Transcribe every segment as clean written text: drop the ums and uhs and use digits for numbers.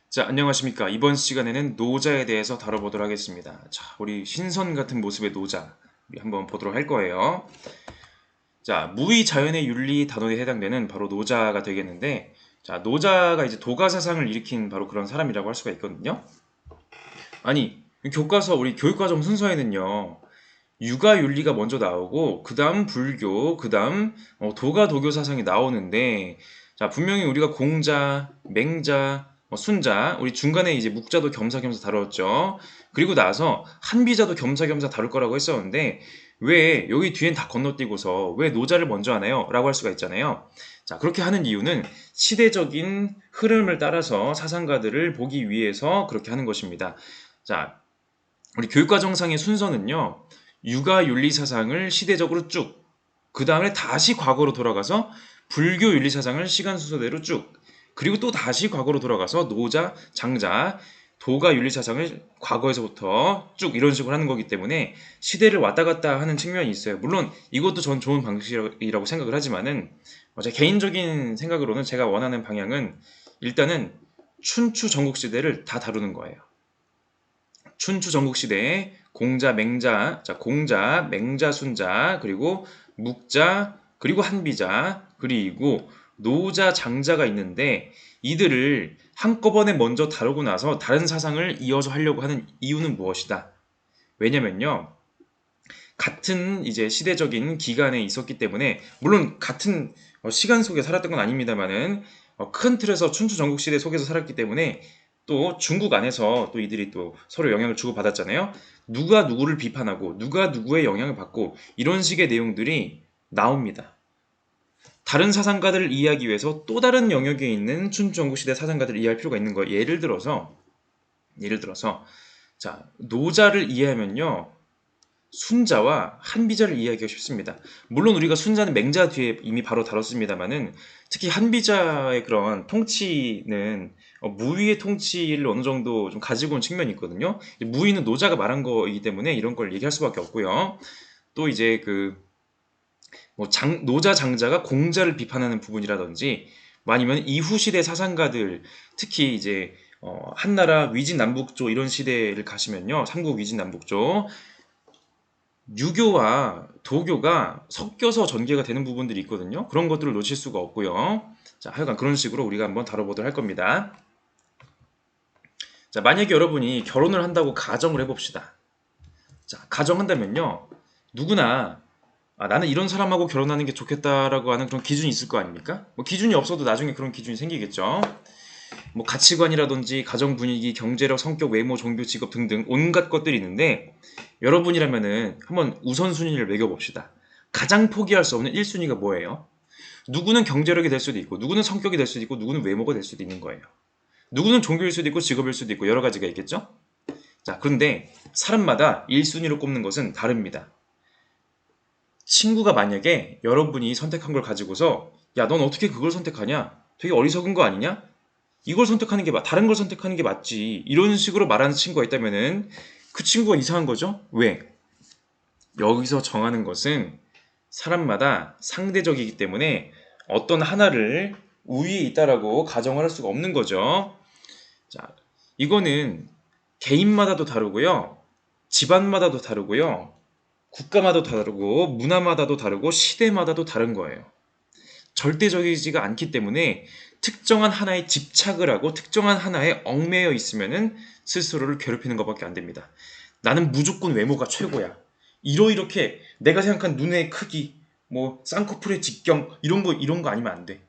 자, 안녕하십니까. 이번 시간에는 노자에 대해서 다뤄보도록 하겠습니다. 자, 우리 신선 같은 모습의 노자, 우리 한번 보도록 할 거예요. 자, 무의 자연의 윤리 단원에 해당되는 바로 노자가 되겠는데, 자, 노자가 이제 도가사상을 일으킨 바로 그런 사람이라고 할 수가 있거든요. 아니, 교과서, 우리 교육과정 순서에는요, 유가윤리가 먼저 나오고, 그 다음 불교, 그 다음 도가도교 사상이 나오는데, 자, 분명히 우리가 공자, 맹자, 순자, 우리 중간에 이제 묵자도 겸사겸사 다뤘죠. 그리고 나서 한비자도 겸사겸사 다룰 거라고 했었는데, 왜 여기 뒤엔 다 건너뛰고서 왜 노자를 먼저 하나요? 라고 할 수가 있잖아요. 자, 그렇게 하는 이유는 시대적인 흐름을 따라서 사상가들을 보기 위해서 그렇게 하는 것입니다. 자, 우리 교육과정상의 순서는요, 유가 윤리 사상을 시대적으로 쭉, 그 다음에 다시 과거로 돌아가서 불교 윤리 사상을 시간 순서대로 쭉, 그리고 또 다시 과거로 돌아가서 노자, 장자, 도가 윤리 사상을 과거에서부터 쭉 이런 식으로 하는 거기 때문에 시대를 왔다 갔다 하는 측면이 있어요. 물론 이것도 전 좋은 방식이라고 생각을 하지만은 제 개인적인 생각으로는 제가 원하는 방향은 일단은 춘추 전국시대를 다 다루는 거예요. 춘추 전국시대에 공자, 맹자, 자, 공자, 맹자, 순자, 그리고 묵자, 그리고 한비자, 그리고 노자, 장자가 있는데 이들을 한꺼번에 먼저 다루고 나서 다른 사상을 이어서 하려고 하는 이유는 무엇이다? 왜냐면요. 같은 이제 시대적인 기간에 있었기 때문에 물론 같은 시간 속에 살았던 건 아닙니다만은 큰 틀에서 춘추 전국시대 속에서 살았기 때문에 또 중국 안에서 또 이들이 또 서로 영향을 주고받았잖아요. 누가 누구를 비판하고 누가 누구의 영향을 받고 이런 식의 내용들이 나옵니다. 다른 사상가들을 이해하기 위해서 또 다른 영역에 있는 춘추 전국시대 사상가들을 이해할 필요가 있는 거예요. 예를 들어서 자, 노자를 이해하면요. 순자와 한비자를 이해하기가 쉽습니다. 물론 우리가 순자는 맹자 뒤에 이미 바로 다뤘습니다만은 특히 한비자의 그런 통치는 무위의 통치를 어느 정도 좀 가지고 온 측면이 있거든요. 무위는 노자가 말한 거이기 때문에 이런 걸 얘기할 수밖에 없고요. 또 이제 노자 장자가 공자를 비판하는 부분이라든지 뭐 아니면 이후 시대 사상가들 특히 이제 한나라 위진남북조 이런 시대를 가시면요. 삼국 위진남북조 유교와 도교가 섞여서 전개가 되는 부분들이 있거든요. 그런 것들을 놓칠 수가 없고요. 자, 하여간 그런 식으로 우리가 한번 다뤄보도록 할 겁니다. 자, 만약에 여러분이 결혼을 한다고 가정을 해봅시다. 자, 가정한다면요. 누구나 나는 이런 사람하고 결혼하는 게 좋겠다라고 하는 그런 기준이 있을 거 아닙니까? 뭐 기준이 없어도 나중에 그런 기준이 생기겠죠. 뭐 가치관이라든지 가정 분위기, 경제력, 성격, 외모, 종교, 직업 등등 온갖 것들이 있는데 여러분이라면은 한번 우선순위를 매겨봅시다. 가장 포기할 수 없는 1순위가 뭐예요? 누구는 경제력이 될 수도 있고 누구는 성격이 될 수도 있고 누구는 외모가 될 수도 있는 거예요. 누구는 종교일 수도 있고 직업일 수도 있고 여러 가지가 있겠죠? 자, 그런데 사람마다 1순위로 꼽는 것은 다릅니다. 친구가 만약에 여러분이 선택한 걸 가지고서 야, 넌 어떻게 그걸 선택하냐? 되게 어리석은 거 아니냐? 이걸 선택하는 게 다른 걸 선택하는 게 맞지. 이런 식으로 말하는 친구가 있다면은 그 친구가 이상한 거죠? 왜? 여기서 정하는 것은 사람마다 상대적이기 때문에 어떤 하나를 우위에 있다라고 가정을 할 수가 없는 거죠. 자, 이거는 개인마다도 다르고요. 집안마다도 다르고요. 국가마다도 다르고 문화마다도 다르고 시대마다도 다른 거예요. 절대적이지가 않기 때문에 특정한 하나에 집착을 하고 특정한 하나에 얽매여 있으면은 스스로를 괴롭히는 것밖에 안 됩니다. 나는 무조건 외모가 최고야. 이렇게 내가 생각한 눈의 크기, 뭐 쌍꺼풀의 직경 이런 거 아니면 안 돼.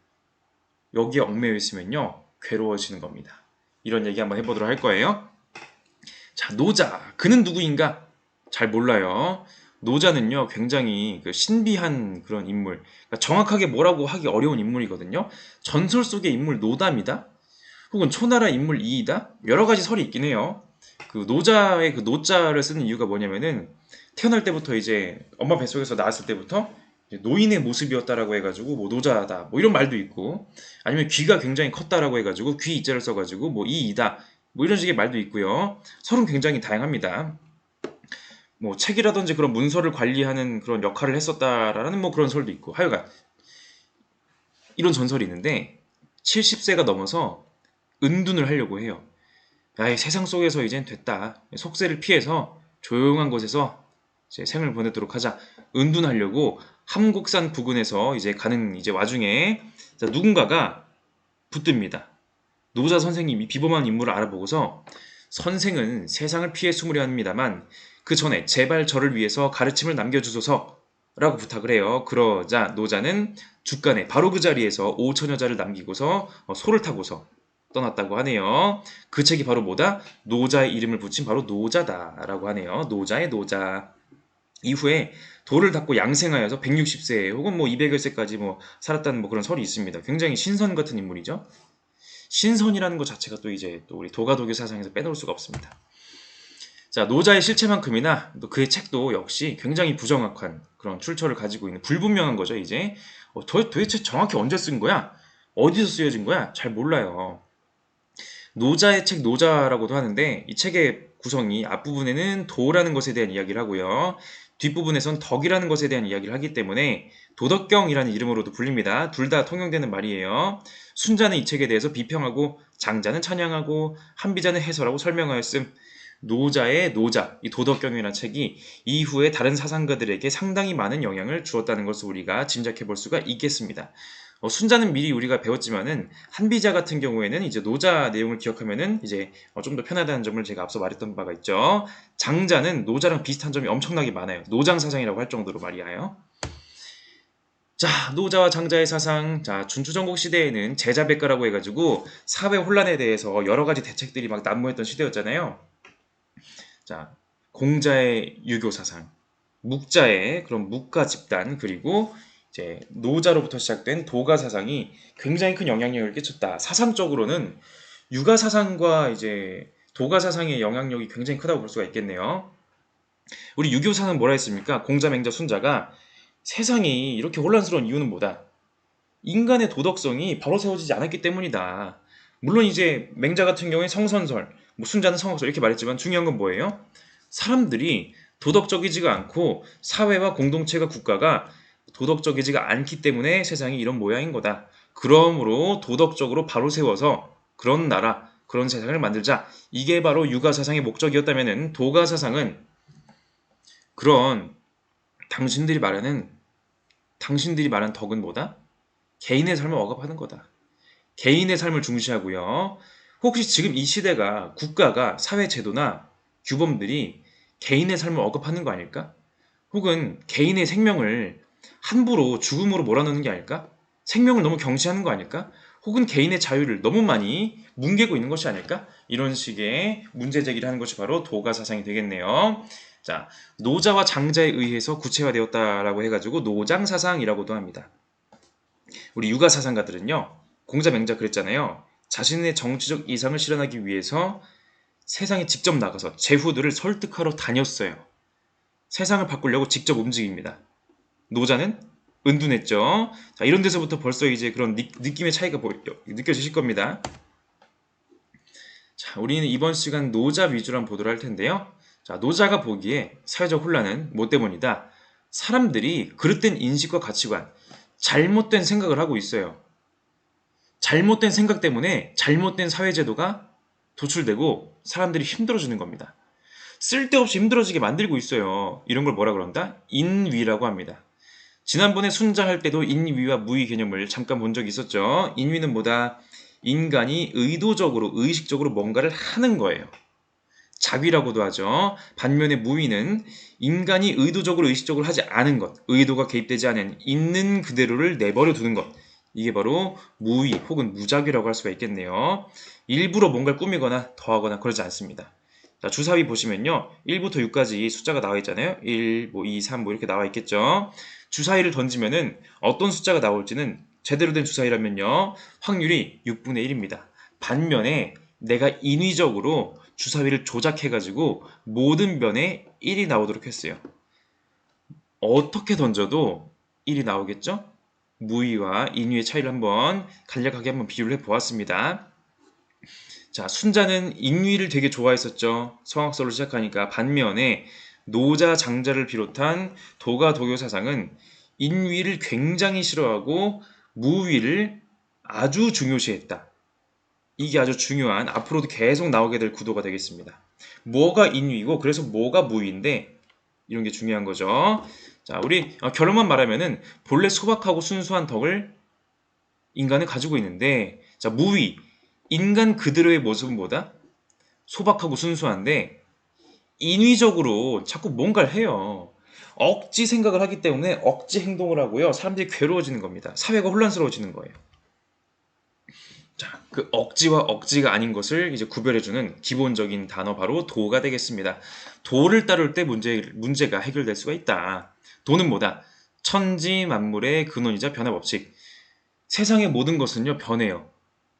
여기에 얽매여 있으면요 괴로워지는 겁니다. 이런 얘기 한번 해보도록 할 거예요. 자, 노자. 그는 누구인가? 잘 몰라요. 노자는요, 굉장히 신비한 그런 인물. 그러니까 정확하게 뭐라고 하기 어려운 인물이거든요. 전설 속의 인물 노다입니다. 혹은 초나라 인물 이이다? 여러 가지 설이 있긴 해요. 그 노자의 그 노자를 쓰는 이유가 뭐냐면은 태어날 때부터 이제 엄마 뱃속에서 나왔을 때부터 노인의 모습이었다라고 해가지고 뭐 노자다 뭐 이런 말도 있고 아니면 귀가 굉장히 컸다라고 해가지고 귀 이자를 써가지고 뭐 이이다 뭐 이런 식의 말도 있고요. 설은 굉장히 다양합니다. 뭐 책이라든지 그런 문서를 관리하는 그런 역할을 했었다라는 뭐 그런 설도 있고 하여간 이런 전설이 있는데 70세가 넘어서 은둔을 하려고 해요. 야, 이 세상 속에서 이젠 됐다. 속세를 피해서 조용한 곳에서 이제 생을 보내도록 하자. 은둔하려고 함곡산 부근에서 이제 가는 이제 와중에 자, 누군가가 붙듭니다. 노자 선생님이 비범한 인물을 알아보고서 선생은 세상을 피해 숨으려 합니다만 그 전에 제발 저를 위해서 가르침을 남겨주소서라고 부탁을 해요. 그러자 노자는 죽간에 바로 그 자리에서 5천여자를 남기고서 소를 타고서 떠났다고 하네요. 그 책이 바로 뭐다? 노자의 이름을 붙인 바로 노자다라고 하네요. 노자의 노자. 이후에 도를 닦고 양생하여서 160세 혹은 뭐 200여 세까지 뭐 살았다는 뭐 그런 설이 있습니다. 굉장히 신선 같은 인물이죠. 신선이라는 것 자체가 또 이제 또 우리 도가도교 사상에서 빼놓을 수가 없습니다. 자, 노자의 실체만큼이나 또 그의 책도 역시 굉장히 부정확한 그런 출처를 가지고 있는 불분명한 거죠. 이제 도대체 정확히 언제 쓴 거야? 어디서 쓰여진 거야? 잘 몰라요. 노자의 책 노자라고도 하는데 이 책의 구성이 앞부분에는 도라는 것에 대한 이야기를 하고요. 뒷부분에선 덕이라는 것에 대한 이야기를 하기 때문에 도덕경이라는 이름으로도 불립니다. 둘 다 통용되는 말이에요. 순자는 이 책에 대해서 비평하고 장자는 찬양하고 한비자는 해설하고 설명하였음. 노자의 노자, 이 도덕경이라는 책이 이후에 다른 사상가들에게 상당히 많은 영향을 주었다는 것을 우리가 짐작해 볼 수가 있겠습니다. 순자는 미리 우리가 배웠지만은 한비자 같은 경우에는 이제 노자 내용을 기억하면은 이제 좀 더 편하다는 점을 제가 앞서 말했던 바가 있죠. 장자는 노자랑 비슷한 점이 엄청나게 많아요. 노장사상이라고 할 정도로 말이에요. 자, 노자와 장자의 사상. 자, 준추전국 시대에는 제자백가라고 해가지고 사회 혼란에 대해서 여러 가지 대책들이 막 난무했던 시대였잖아요. 자, 공자의 유교 사상, 묵자의 그런 묵가 집단, 그리고 이제 노자로부터 시작된 도가 사상이 굉장히 큰 영향력을 끼쳤다. 사상적으로는 유가 사상과 이제 도가 사상의 영향력이 굉장히 크다고 볼 수가 있겠네요. 우리 유교 사상은 뭐라 했습니까? 공자, 맹자, 순자가 세상이 이렇게 혼란스러운 이유는 뭐다? 인간의 도덕성이 바로 세워지지 않았기 때문이다. 물론 이제 맹자 같은 경우에 성선설, 뭐 순자는 성악설 이렇게 말했지만 중요한 건 뭐예요? 사람들이 도덕적이지가 않고 사회와 공동체가 국가가 도덕적이지가 않기 때문에 세상이 이런 모양인 거다. 그러므로 도덕적으로 바로 세워서 그런 나라, 그런 세상을 만들자. 이게 바로 유가 사상의 목적이었다면은 도가 사상은 그런 당신들이 말하는 덕은 뭐다? 개인의 삶을 억압하는 거다. 개인의 삶을 중시하고요. 혹시 지금 이 시대가 국가가 사회 제도나 규범들이 개인의 삶을 억압하는 거 아닐까? 혹은 개인의 생명을 함부로 죽음으로 몰아넣는 게 아닐까? 생명을 너무 경시하는 거 아닐까? 혹은 개인의 자유를 너무 많이 뭉개고 있는 것이 아닐까? 이런 식의 문제 제기를 하는 것이 바로 도가 사상이 되겠네요. 자, 노자와 장자에 의해서 구체화되었다라고 해가지고 노장 사상이라고도 합니다. 우리 유가 사상가들은요, 공자 맹자 그랬잖아요. 자신의 정치적 이상을 실현하기 위해서 세상에 직접 나가서 제후들을 설득하러 다녔어요. 세상을 바꾸려고 직접 움직입니다. 노자는 은둔했죠. 자, 이런 데서부터 벌써 이제 그런 느낌의 차이가 느껴지실 겁니다. 자, 우리는 이번 시간 노자 위주로 한번 보도록 할 텐데요. 자, 노자가 보기에 사회적 혼란은 뭐 때문이다? 사람들이 그릇된 인식과 가치관, 잘못된 생각을 하고 있어요. 잘못된 생각 때문에 잘못된 사회제도가 도출되고 사람들이 힘들어지는 겁니다. 쓸데없이 힘들어지게 만들고 있어요. 이런 걸 뭐라 그런다? 인위라고 합니다. 지난번에 순자할 때도 인위와 무위 개념을 잠깐 본 적이 있었죠. 인위는 뭐다? 인간이 의도적으로, 의식적으로 뭔가를 하는 거예요. 자위라고도 하죠. 반면에 무위는 인간이 의도적으로, 의식적으로 하지 않은 것, 의도가 개입되지 않은 있는 그대로를 내버려 두는 것. 이게 바로 무위 혹은 무작위라고 할 수가 있겠네요. 일부러 뭔가를 꾸미거나 더하거나 그러지 않습니다. 자, 주사위 보시면요. 1부터 6까지 숫자가 나와 있잖아요. 1, 2, 3 이렇게 나와 있겠죠. 주사위를 던지면은 어떤 숫자가 나올지는 제대로 된 주사위라면요. 확률이 6분의 1입니다. 반면에 내가 인위적으로 주사위를 조작해가지고 모든 변에 1이 나오도록 했어요. 어떻게 던져도 1이 나오겠죠? 무위와 인위의 차이를 한번 간략하게 한번 비유를 해보았습니다. 자, 순자는 인위를 되게 좋아했었죠. 성악설로 시작하니까. 반면에 노자, 장자를 비롯한 도가, 도교 사상은 인위를 굉장히 싫어하고 무위를 아주 중요시했다. 이게 아주 중요한 앞으로도 계속 나오게 될 구도가 되겠습니다. 뭐가 인위고 그래서 뭐가 무위인데 이런 게 중요한 거죠. 자, 우리 결론만 말하면은 본래 소박하고 순수한 덕을 인간은 가지고 있는데 자, 무위 인간 그대로의 모습은 뭐다? 소박하고 순수한데 인위적으로 자꾸 뭔가를 해요. 억지 생각을 하기 때문에 억지 행동을 하고요. 사람들이 괴로워지는 겁니다. 사회가 혼란스러워지는 거예요. 자, 그 억지와 억지가 아닌 것을 이제 구별해주는 기본적인 단어 바로 도가 되겠습니다. 도를 따를 때 문제가 해결될 수가 있다. 도는 뭐다? 천지 만물의 근원이자 변화 법칙. 세상의 모든 것은요, 변해요.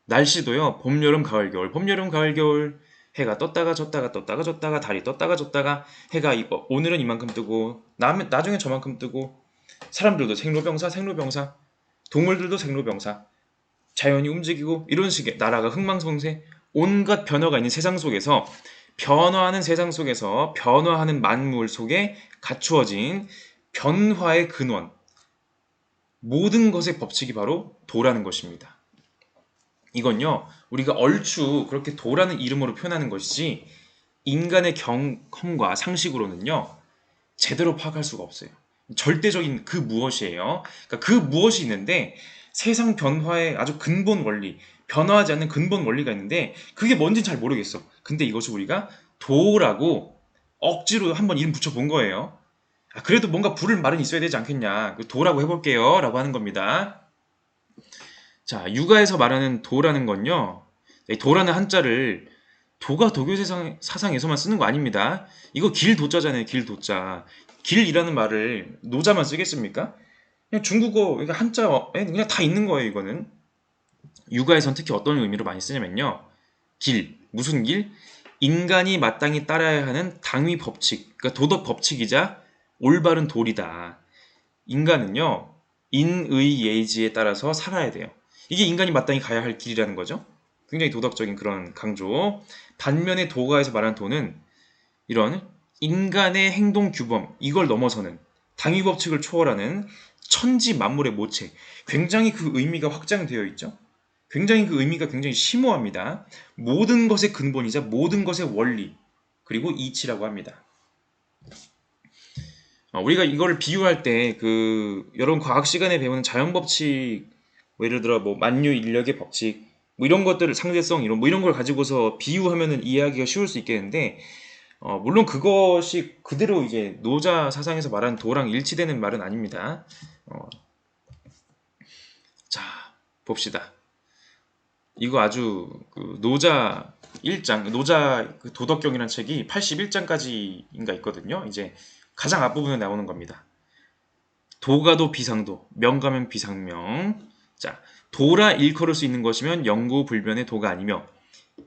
날씨도요, 봄, 여름, 가을, 겨울, 봄, 여름, 가을, 겨울. 해가 떴다가 졌다가 떴다가 졌다가 달이 떴다가 졌다가 해가 오늘은 이만큼 뜨고 나중에 저만큼 뜨고 사람들도 생로병사 생로병사 동물들도 생로병사 자연이 움직이고 이런 식의 나라가 흥망성쇠 온갖 변화가 있는 세상 속에서 변화하는 세상 속에서 변화하는 만물 속에 갖추어진 변화의 근원 모든 것의 법칙이 바로 도라는 것입니다. 이건요 우리가 얼추 그렇게 도라는 이름으로 표현하는 것이지 인간의 경험과 상식으로는요 제대로 파악할 수가 없어요. 절대적인 그 무엇이에요. 그러니까 그 무엇이 있는데 세상 변화의 아주 근본 원리, 변화하지 않는 근본 원리가 있는데 그게 뭔지는 잘 모르겠어. 근데 이것을 우리가 도라고 억지로 한번 이름 붙여본 거예요. 그래도 뭔가 부를 말은 있어야 되지 않겠냐. 도라고 해볼게요. 라고 하는 겁니다. 자, 육아에서 말하는 도라는 건요. 이 도라는 한자를 도가 도교 사상에서만 쓰는 거 아닙니다. 이거 길도자잖아요. 길도자. 길이라는 말을 노자만 쓰겠습니까? 그냥 중국어 한자에 그냥 다 있는 거예요. 이거는. 육아에선 특히 어떤 의미로 많이 쓰냐면요. 길. 무슨 길? 인간이 마땅히 따라야 하는 당위 법칙. 그러니까 도덕 법칙이자 올바른 도리다. 인간은요. 인의 예지에 따라서 살아야 돼요. 이게 인간이 마땅히 가야 할 길이라는 거죠. 굉장히 도덕적인 그런 강조. 반면에 도가에서 말하는 도는 이런 인간의 행동 규범, 이걸 넘어서는 당위 법칙을 초월하는 천지 만물의 모체. 굉장히 그 의미가 확장되어 있죠. 굉장히 그 의미가 굉장히 심오합니다. 모든 것의 근본이자 모든 것의 원리, 그리고 이치라고 합니다. 우리가 이걸 비유할 때 여러분 과학 시간에 배우는 자연 법칙, 뭐 예를 들어 뭐 만유 인력의 법칙, 뭐 이런 것들을 상대성 이런 걸 가지고서 비유하면은 이해하기가 쉬울 수 있겠는데 물론 그것이 그대로 이제 노자 사상에서 말하는 도랑 일치되는 말은 아닙니다. 자, 봅시다. 이거 아주 노자 1장, 노자 도덕경이라는 책이 81장까지인가 있거든요. 이제 가장 앞부분에 나오는 겁니다. 도가도 비상도, 명가면 비상명. 자, 도라 일컬을 수 있는 것이면 영구불변의 도가 아니며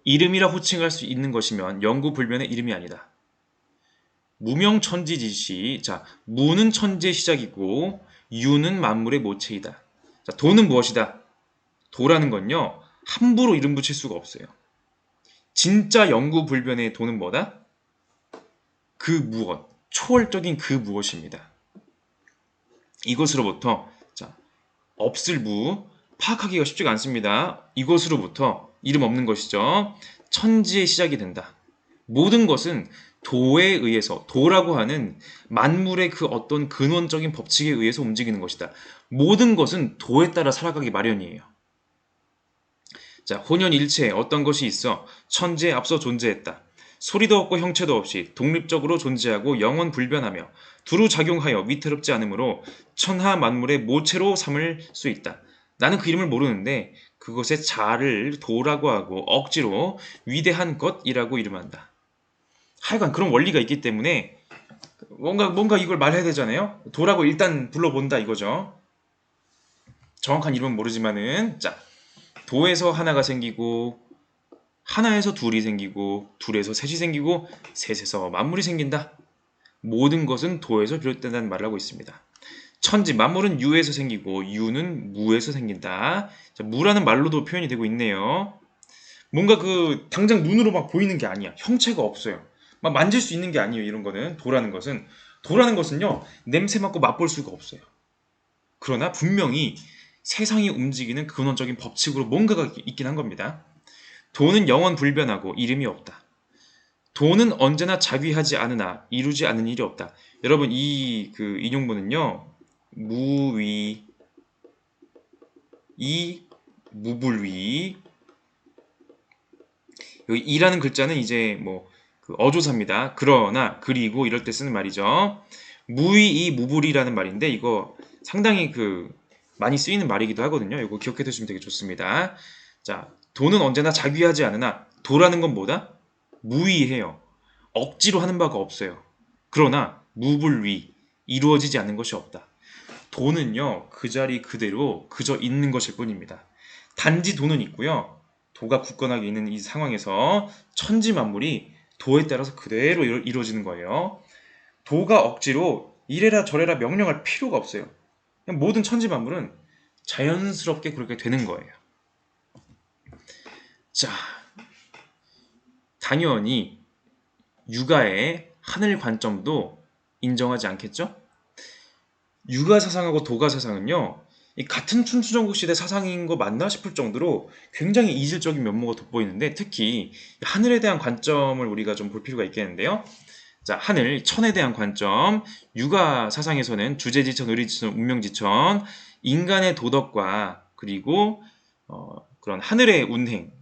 이름이라 호칭할 수 있는 것이면 영구불변의 이름이 아니다. 무명천지지시. 자, 무는 천지의 시작이고 유는 만물의 모체이다. 자, 도는 무엇이다? 도라는 건요. 함부로 이름 붙일 수가 없어요. 진짜 영구불변의 도는 뭐다? 그 무엇, 초월적인 그 무엇입니다. 이것으로부터 자, 없을 무, 파악하기가 쉽지가 않습니다. 이것으로부터 이름 없는 것이죠. 천지의 시작이 된다. 모든 것은 도에 의해서, 도라고 하는 만물의 그 어떤 근원적인 법칙에 의해서 움직이는 것이다. 모든 것은 도에 따라 살아가기 마련이에요. 자, 혼연일체에 어떤 것이 있어 천지에 앞서 존재했다. 소리도 없고 형체도 없이 독립적으로 존재하고 영원불변하며 두루 작용하여 위태롭지 않으므로 천하 만물의 모체로 삼을 수 있다. 나는 그 이름을 모르는데 그것의 자를 도라고 하고 억지로 위대한 것이라고 이름한다. 하여간 그런 원리가 있기 때문에 뭔가 이걸 말해야 되잖아요. 도라고 일단 불러본다 이거죠. 정확한 이름은 모르지만은 자, 도에서 하나가 생기고 하나에서 둘이 생기고 둘에서 셋이 생기고 셋에서 만물이 생긴다. 모든 것은 도에서 비롯된다는 말을 하고 있습니다. 천지 만물은 유에서 생기고 유는 무에서 생긴다. 자, 무라는 말로도 표현이 되고 있네요. 뭔가 당장 눈으로 막 보이는 게 아니야. 형체가 없어요. 막 만질 수 있는 게 아니에요. 이런 거는 도라는 것은요 냄새 맡고 맛볼 수가 없어요. 그러나 분명히 세상이 움직이는 근원적인 법칙으로 뭔가가 있긴 한 겁니다. 도는 영원 불변하고 이름이 없다. 도는 언제나 자귀하지 않으나 이루지 않은 일이 없다. 여러분 이 그 인용문은요. 무위 이 무불위 여기 이라는 글자는 이제 그 어조사입니다. 그러나 그리고 이럴 때 쓰는 말이죠. 무위 이 무불이라는 말인데 이거 상당히 많이 쓰이는 말이기도 하거든요. 이거 기억해 두시면 되게 좋습니다. 자, 도는 언제나 자귀하지 않으나 도라는 건 뭐다? 무위해요. 억지로 하는 바가 없어요. 그러나 무불위 이루어지지 않는 것이 없다. 도는요 그 자리 그대로 그저 있는 것일 뿐입니다. 단지 도는 있고요. 도가 굳건하게 있는 이 상황에서 천지 만물이 도에 따라서 그대로 이루어지는 거예요. 도가 억지로 이래라 저래라 명령할 필요가 없어요. 그냥 모든 천지 만물은 자연스럽게 그렇게 되는 거예요. 자, 당연히 육아의 하늘 관점도 인정하지 않겠죠? 육아 사상하고 도가 사상은요, 같은 춘추전국 시대 사상인 거 맞나 싶을 정도로 굉장히 이질적인 면모가 돋보이는데 특히 하늘에 대한 관점을 우리가 좀 볼 필요가 있겠는데요. 자, 하늘, 천에 대한 관점, 육아 사상에서는 주제지천, 의리지천, 운명지천, 인간의 도덕과 그리고 그런 하늘의 운행,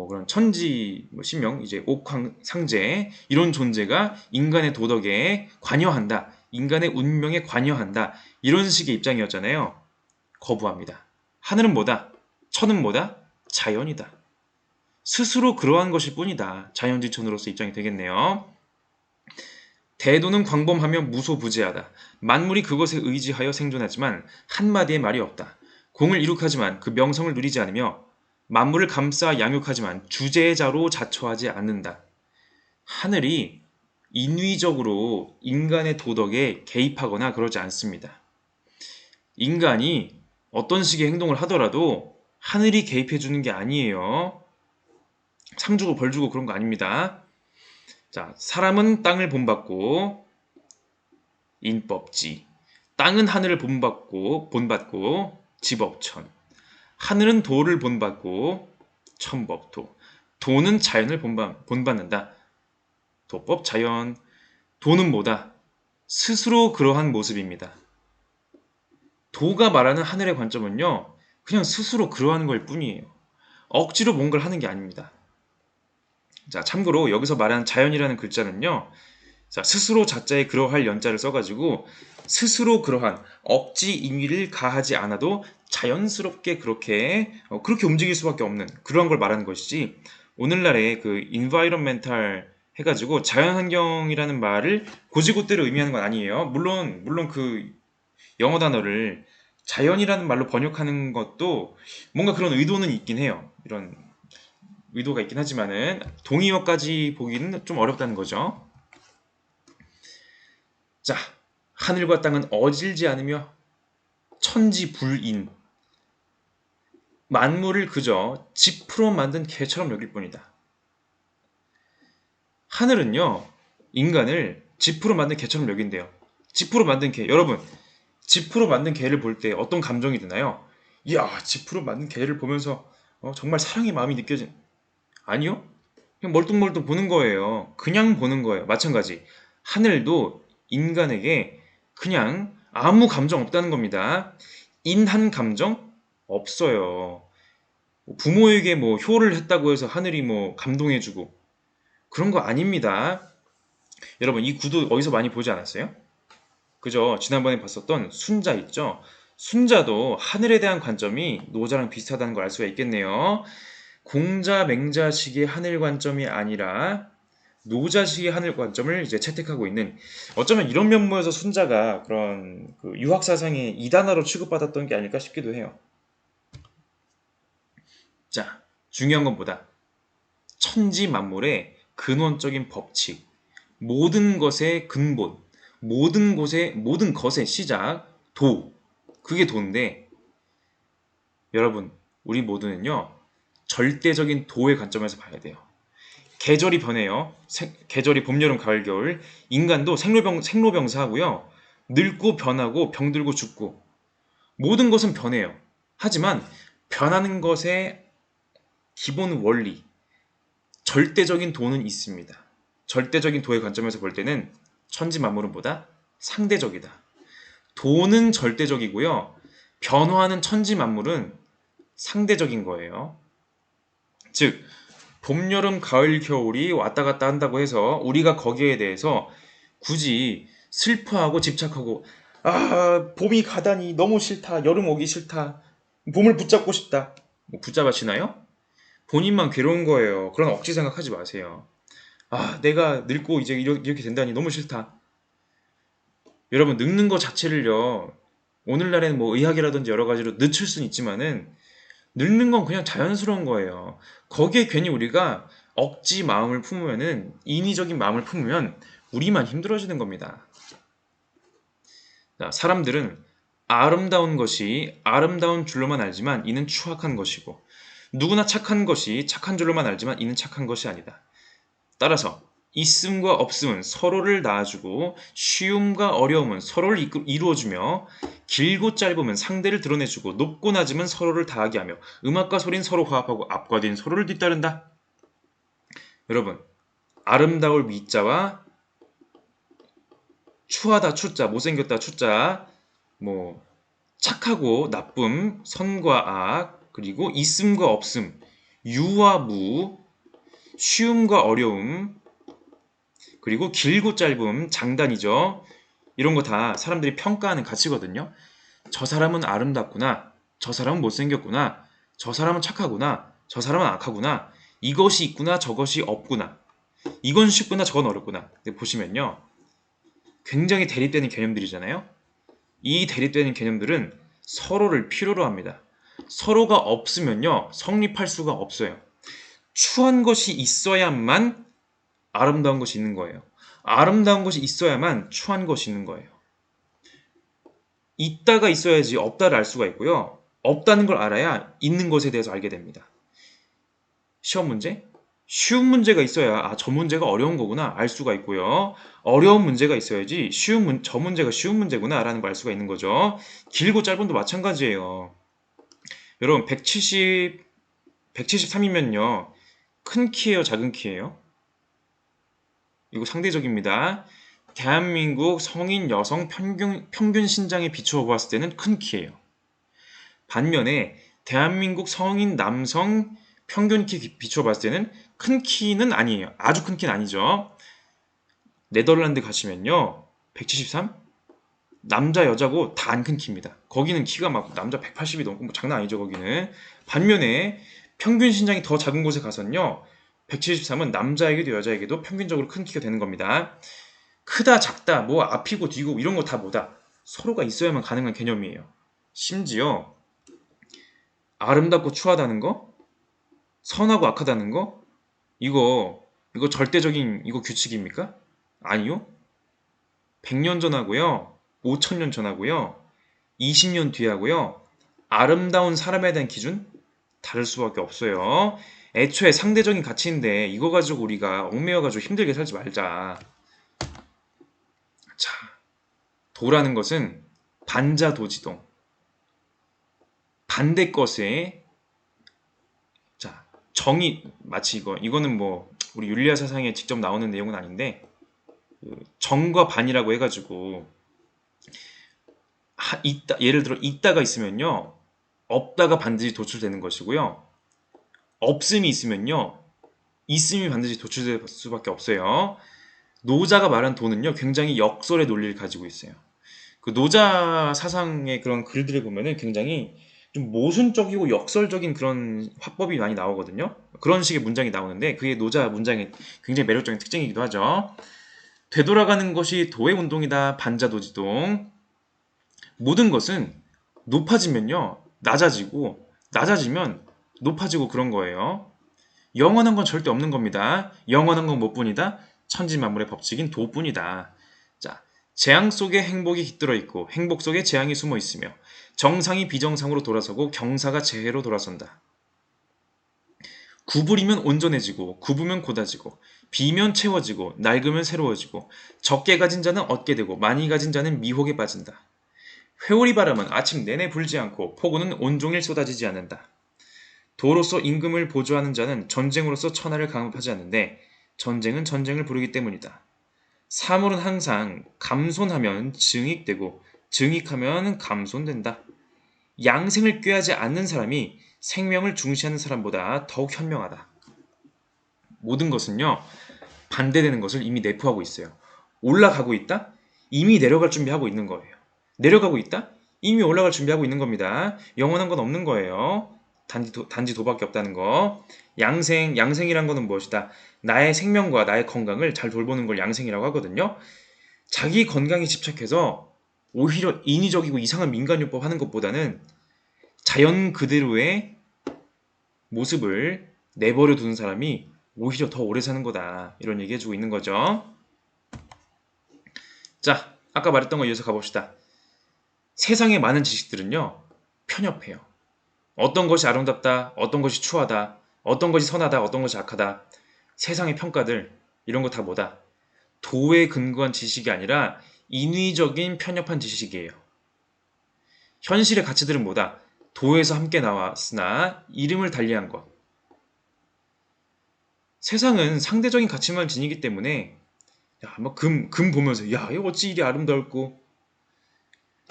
그런 천지, 신명, 이제 옥황 상제 이런 존재가 인간의 도덕에 관여한다. 인간의 운명에 관여한다. 이런 식의 입장이었잖아요. 거부합니다. 하늘은 뭐다? 천은 뭐다? 자연이다. 스스로 그러한 것일 뿐이다. 자연지천으로서 입장이 되겠네요. 대도는 광범하며 무소부재하다. 만물이 그것에 의지하여 생존하지만 한마디의 말이 없다. 공을 이룩하지만 그 명성을 누리지 않으며 만물을 감싸 양육하지만 주제자로 자처하지 않는다. 하늘이 인위적으로 인간의 도덕에 개입하거나 그러지 않습니다. 인간이 어떤 식의 행동을 하더라도 하늘이 개입해주는 게 아니에요. 상 주고 벌 주고 그런 거 아닙니다. 자, 사람은 땅을 본받고 인법지, 땅은 하늘을 본받고 지법천, 하늘은 도를 본받고 천법도, 도는 자연을 본받는다. 도법 자연, 도는 뭐다? 스스로 그러한 모습입니다. 도가 말하는 하늘의 관점은요, 그냥 스스로 그러한 걸 뿐이에요. 억지로 뭔가를 하는 게 아닙니다. 자, 참고로 여기서 말하는 자연이라는 글자는요, 자, 스스로 자자에 그러할 연자를 써가지고 스스로 그러한 억지 인위를 가하지 않아도 자연스럽게 그렇게 움직일 수밖에 없는 그런 걸 말하는 것이지 오늘날의 그 environmental 해가지고 자연환경이라는 말을 고지고대로 의미하는 건 아니에요. 물론 그 영어 단어를 자연이라는 말로 번역하는 것도 뭔가 그런 의도는 있긴 해요. 이런 의도가 있긴 하지만은 동의어까지 보기는 좀 어렵다는 거죠. 자, 하늘과 땅은 어질지 않으며 천지불인 만물을 그저 지프로 만든 개처럼 여길 뿐이다. 하늘은요, 인간을 지프로 만든 개처럼 여긴대요. 지프로 만든 개. 여러분, 지프로 만든 개를 볼 때 어떤 감정이 드나요? 이야, 지프로 만든 개를 보면서 정말 사랑의 마음이 느껴진. 아니요? 그냥 멀뚱멀뚱 보는 거예요. 그냥 보는 거예요. 마찬가지. 하늘도 인간에게 그냥 아무 감정 없다는 겁니다. 인한 감정 없어요. 부모에게 효를 했다고 해서 하늘이 감동해주고 그런 거 아닙니다. 여러분 이 구도 어디서 많이 보지 않았어요? 그죠? 지난번에 봤었던 순자 있죠? 순자도 하늘에 대한 관점이 노자랑 비슷하다는 걸 알 수가 있겠네요. 공자, 맹자식의 하늘 관점이 아니라 노자식의 하늘 관점을 이제 채택하고 있는 어쩌면 이런 면모에서 순자가 그런 유학 사상의 이단화로 취급받았던 게 아닐까 싶기도 해요. 자, 중요한 건 뭐다? 천지 만물의 근원적인 법칙, 모든 것의 근본, 모든 것의 시작, 도. 그게 도인데 여러분, 우리 모두는요. 절대적인 도의 관점에서 봐야 돼요. 계절이 변해요. 계절이 봄, 여름, 가을, 겨울. 인간도 생로병사하고요. 늙고 변하고 병들고 죽고 모든 것은 변해요. 하지만 변하는 것에 기본 원리, 절대적인 도는 있습니다. 절대적인 도의 관점에서 볼 때는 천지만물은 뭐다? 상대적이다. 도는 절대적이고요. 변화하는 천지만물은 상대적인 거예요. 즉 봄, 여름, 가을, 겨울이 왔다 갔다 한다고 해서 우리가 거기에 대해서 굳이 슬퍼하고 집착하고 봄이 가다니 너무 싫다. 여름 오기 싫다. 봄을 붙잡고 싶다. 뭐 붙잡아시나요? 본인만 괴로운 거예요. 그런 억지 생각하지 마세요. 내가 늙고 이제 이렇게 된다니 너무 싫다. 여러분, 늙는 거 자체를요, 오늘날에는 뭐 의학이라든지 여러 가지로 늦출 수는 있지만은, 늙는 건 그냥 자연스러운 거예요. 거기에 괜히 우리가 억지 마음을 품으면은, 인위적인 마음을 품으면, 우리만 힘들어지는 겁니다. 자, 사람들은 아름다운 것이 아름다운 줄로만 알지만 이는 추악한 것이고, 누구나 착한 것이 착한 줄로만 알지만 이는 착한 것이 아니다. 따라서 있음과 없음은 서로를 낳아주고 쉬움과 어려움은 서로를 이루어주며 길고 짧음은 상대를 드러내주고 높고 낮음은 서로를 다하게 하며 음악과 소리는 서로 화합하고 앞과 뒤는 서로를 뒤따른다. 여러분, 아름다울 미자와 추하다 추자, 못생겼다 추자, 뭐 착하고 나쁨, 선과 악, 그리고 있음과 없음, 유와 무, 쉬움과 어려움, 그리고 길고 짧음, 장단이죠. 이런 거 다 사람들이 평가하는 가치거든요. 저 사람은 아름답구나. 저 사람은 못생겼구나. 저 사람은 착하구나. 저 사람은 악하구나. 이것이 있구나. 저것이 없구나. 이건 쉽구나. 저건 어렵구나. 보시면요. 굉장히 대립되는 개념들이잖아요. 이 대립되는 개념들은 서로를 필요로 합니다. 서로가 없으면요. 성립할 수가 없어요. 추한 것이 있어야만 아름다운 것이 있는 거예요. 아름다운 것이 있어야만 추한 것이 있는 거예요. 있다가 있어야지 없다를 알 수가 있고요. 없다는 걸 알아야 있는 것에 대해서 알게 됩니다. 시험 문제? 쉬운 문제가 있어야 저 문제가 어려운 거구나 알 수가 있고요. 어려운 문제가 있어야지 저 문제가 쉬운 문제구나 라는 걸 알 수가 있는 거죠. 길고 짧은도 마찬가지예요. 여러분 173이면요. 큰 키예요, 작은 키예요? 이거 상대적입니다. 대한민국 성인 여성 평균 신장에 비추어 보았을 때는 큰 키예요. 반면에 대한민국 성인 남성 평균 키 비추어 봤을 때는 큰 키는 아니에요. 아주 큰 키는 아니죠. 네덜란드 가시면요. 173? 남자 여자고 다 안 큰 키입니다. 거기는 키가 막 남자 180이 넘고 뭐 장난 아니죠, 거기는. 반면에 평균 신장이 더 작은 곳에 가서는요. 173은 남자에게도 여자에게도 평균적으로 큰 키가 되는 겁니다. 크다 작다 뭐 앞이고 뒤고 이런 거 다 뭐다. 서로가 있어야만 가능한 개념이에요. 심지어 아름답고 추하다는 거, 선하고 악하다는 거, 이거 절대적인 이거 규칙입니까? 아니요. 100년 전하고요. 5000년 전하고요. 20년 뒤하고요. 아름다운 사람에 대한 기준 다를 수밖에 없어요. 애초에 상대적인 가치인데 이거 가지고 우리가 얽매여가지고 힘들게 살지 말자. 자, 도라는 것은 반자도지동. 반대 것에 자 정의 마치 이거는 뭐 우리 윤리학 사상에 직접 나오는 내용은 아닌데 정과 반이라고 해가지고 예를 들어 있다가 있으면요 없다가 반드시 도출되는 것이고요 없음이 있으면요 있음이 반드시 도출될 수밖에 없어요. 노자가 말한 도는요 굉장히 역설의 논리를 가지고 있어요. 그 노자 사상의 그런 글들을 보면은 굉장히 좀 모순적이고 역설적인 그런 화법이 많이 나오거든요. 그런 식의 문장이 나오는데 그게 노자 문장의 굉장히 매력적인 특징이기도 하죠. 되돌아가는 것이 도의 운동이다. 반자도지동. 모든 것은 높아지면요 낮아지고 낮아지면 높아지고 그런 거예요. 영원한 건 절대 없는 겁니다. 영원한 건 뭐뿐이다? 천지만물의 법칙인 도뿐이다. 자, 재앙 속에 행복이 깃들어 있고 행복 속에 재앙이 숨어 있으며 정상이 비정상으로 돌아서고 경사가 재해로 돌아선다. 구부리면 온전해지고 굽으면 곧아지고 비면 채워지고 낡으면 새로워지고 적게 가진 자는 얻게 되고 많이 가진 자는 미혹에 빠진다. 회오리 바람은 아침 내내 불지 않고 폭우는 온종일 쏟아지지 않는다. 도로서 임금을 보조하는 자는 전쟁으로서 천하를 강압하지 않는데 전쟁은 전쟁을 부르기 때문이다. 사물은 항상 감손하면 증익되고 증익하면 감손된다. 양생을 꾀하지 않는 사람이 생명을 중시하는 사람보다 더욱 현명하다. 모든 것은요, 반대되는 것을 이미 내포하고 있어요. 올라가고 있다? 이미 내려갈 준비하고 있는 거예요. 내려가고 있다? 이미 올라갈 준비하고 있는 겁니다. 영원한 건 없는 거예요. 단지 도밖에 없다는 거. 양생이란 거는 무엇이다? 나의 생명과 나의 건강을 잘 돌보는 걸 양생이라고 하거든요. 자기 건강에 집착해서 오히려 인위적이고 이상한 민간요법 하는 것보다는 자연 그대로의 모습을 내버려 두는 사람이 오히려 더 오래 사는 거다. 이런 얘기 해주고 있는 거죠. 자, 아까 말했던 거 이어서 가봅시다. 세상의 많은 지식들은요, 편협해요. 어떤 것이 아름답다, 어떤 것이 추하다, 어떤 것이 선하다, 어떤 것이 악하다. 세상의 평가들, 이런 거 다 뭐다? 도에 근거한 지식이 아니라 인위적인 편협한 지식이에요. 현실의 가치들은 뭐다? 도에서 함께 나왔으나 이름을 달리한 것. 세상은 상대적인 가치만 지니기 때문에 뭐 금 보면서 야, 이거 어찌 이리 아름다울고.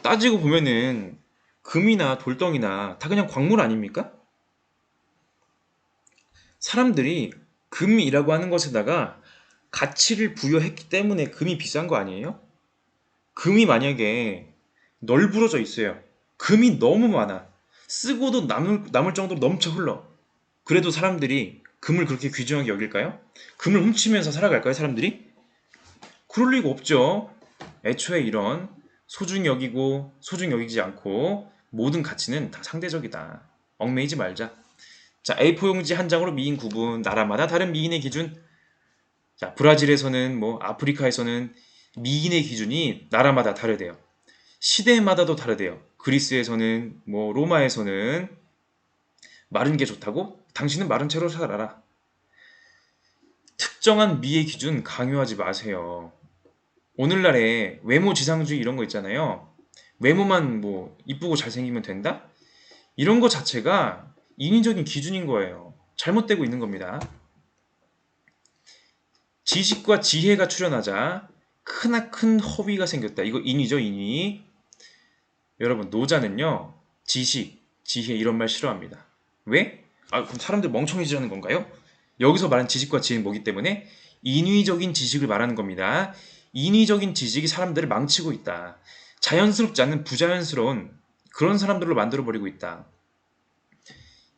따지고 보면은 금이나 돌덩이나 다 그냥 광물 아닙니까? 사람들이 금이라고 하는 것에다가 가치를 부여했기 때문에 금이 비싼 거 아니에요? 금이 만약에 널브러져 있어요. 금이 너무 많아. 쓰고도 남을 정도로 넘쳐 흘러. 그래도 사람들이 금을 그렇게 귀중하게 여길까요? 금을 훔치면서 살아갈까요, 사람들이? 그럴 리가 없죠. 애초에 이런 소중히 여기고 소중히 여기지 않고 모든 가치는 다 상대적이다. 얽매이지 말자. 자, A4 용지 한 장으로 미인 구분, 나라마다 다른 미인의 기준. 자, 브라질에서는 뭐 아프리카에서는 미인의 기준이 나라마다 다르대요. 시대마다도 다르대요. 그리스에서는 뭐 로마에서는 마른 게 좋다고? 당신은 마른 채로 살아라. 특정한 미의 기준 강요하지 마세요. 오늘날에 외모 지상주의 이런 거 있잖아요. 외모만 뭐 이쁘고 잘생기면 된다? 이런 거 자체가 인위적인 기준인 거예요. 잘못되고 있는 겁니다. 지식과 지혜가 출현하자 크나큰 허위가 생겼다. 이거 인위죠, 인위. 여러분, 노자는요, 지식, 지혜 이런 말 싫어합니다. 왜? 아, 그럼 사람들 멍청해지라는 건가요? 여기서 말한 지식과 지혜는 뭐기 때문에? 인위적인 지식을 말하는 겁니다. 인위적인 지식이 사람들을 망치고 있다. 자연스럽지 않은 부자연스러운 그런 사람들로 만들어버리고 있다.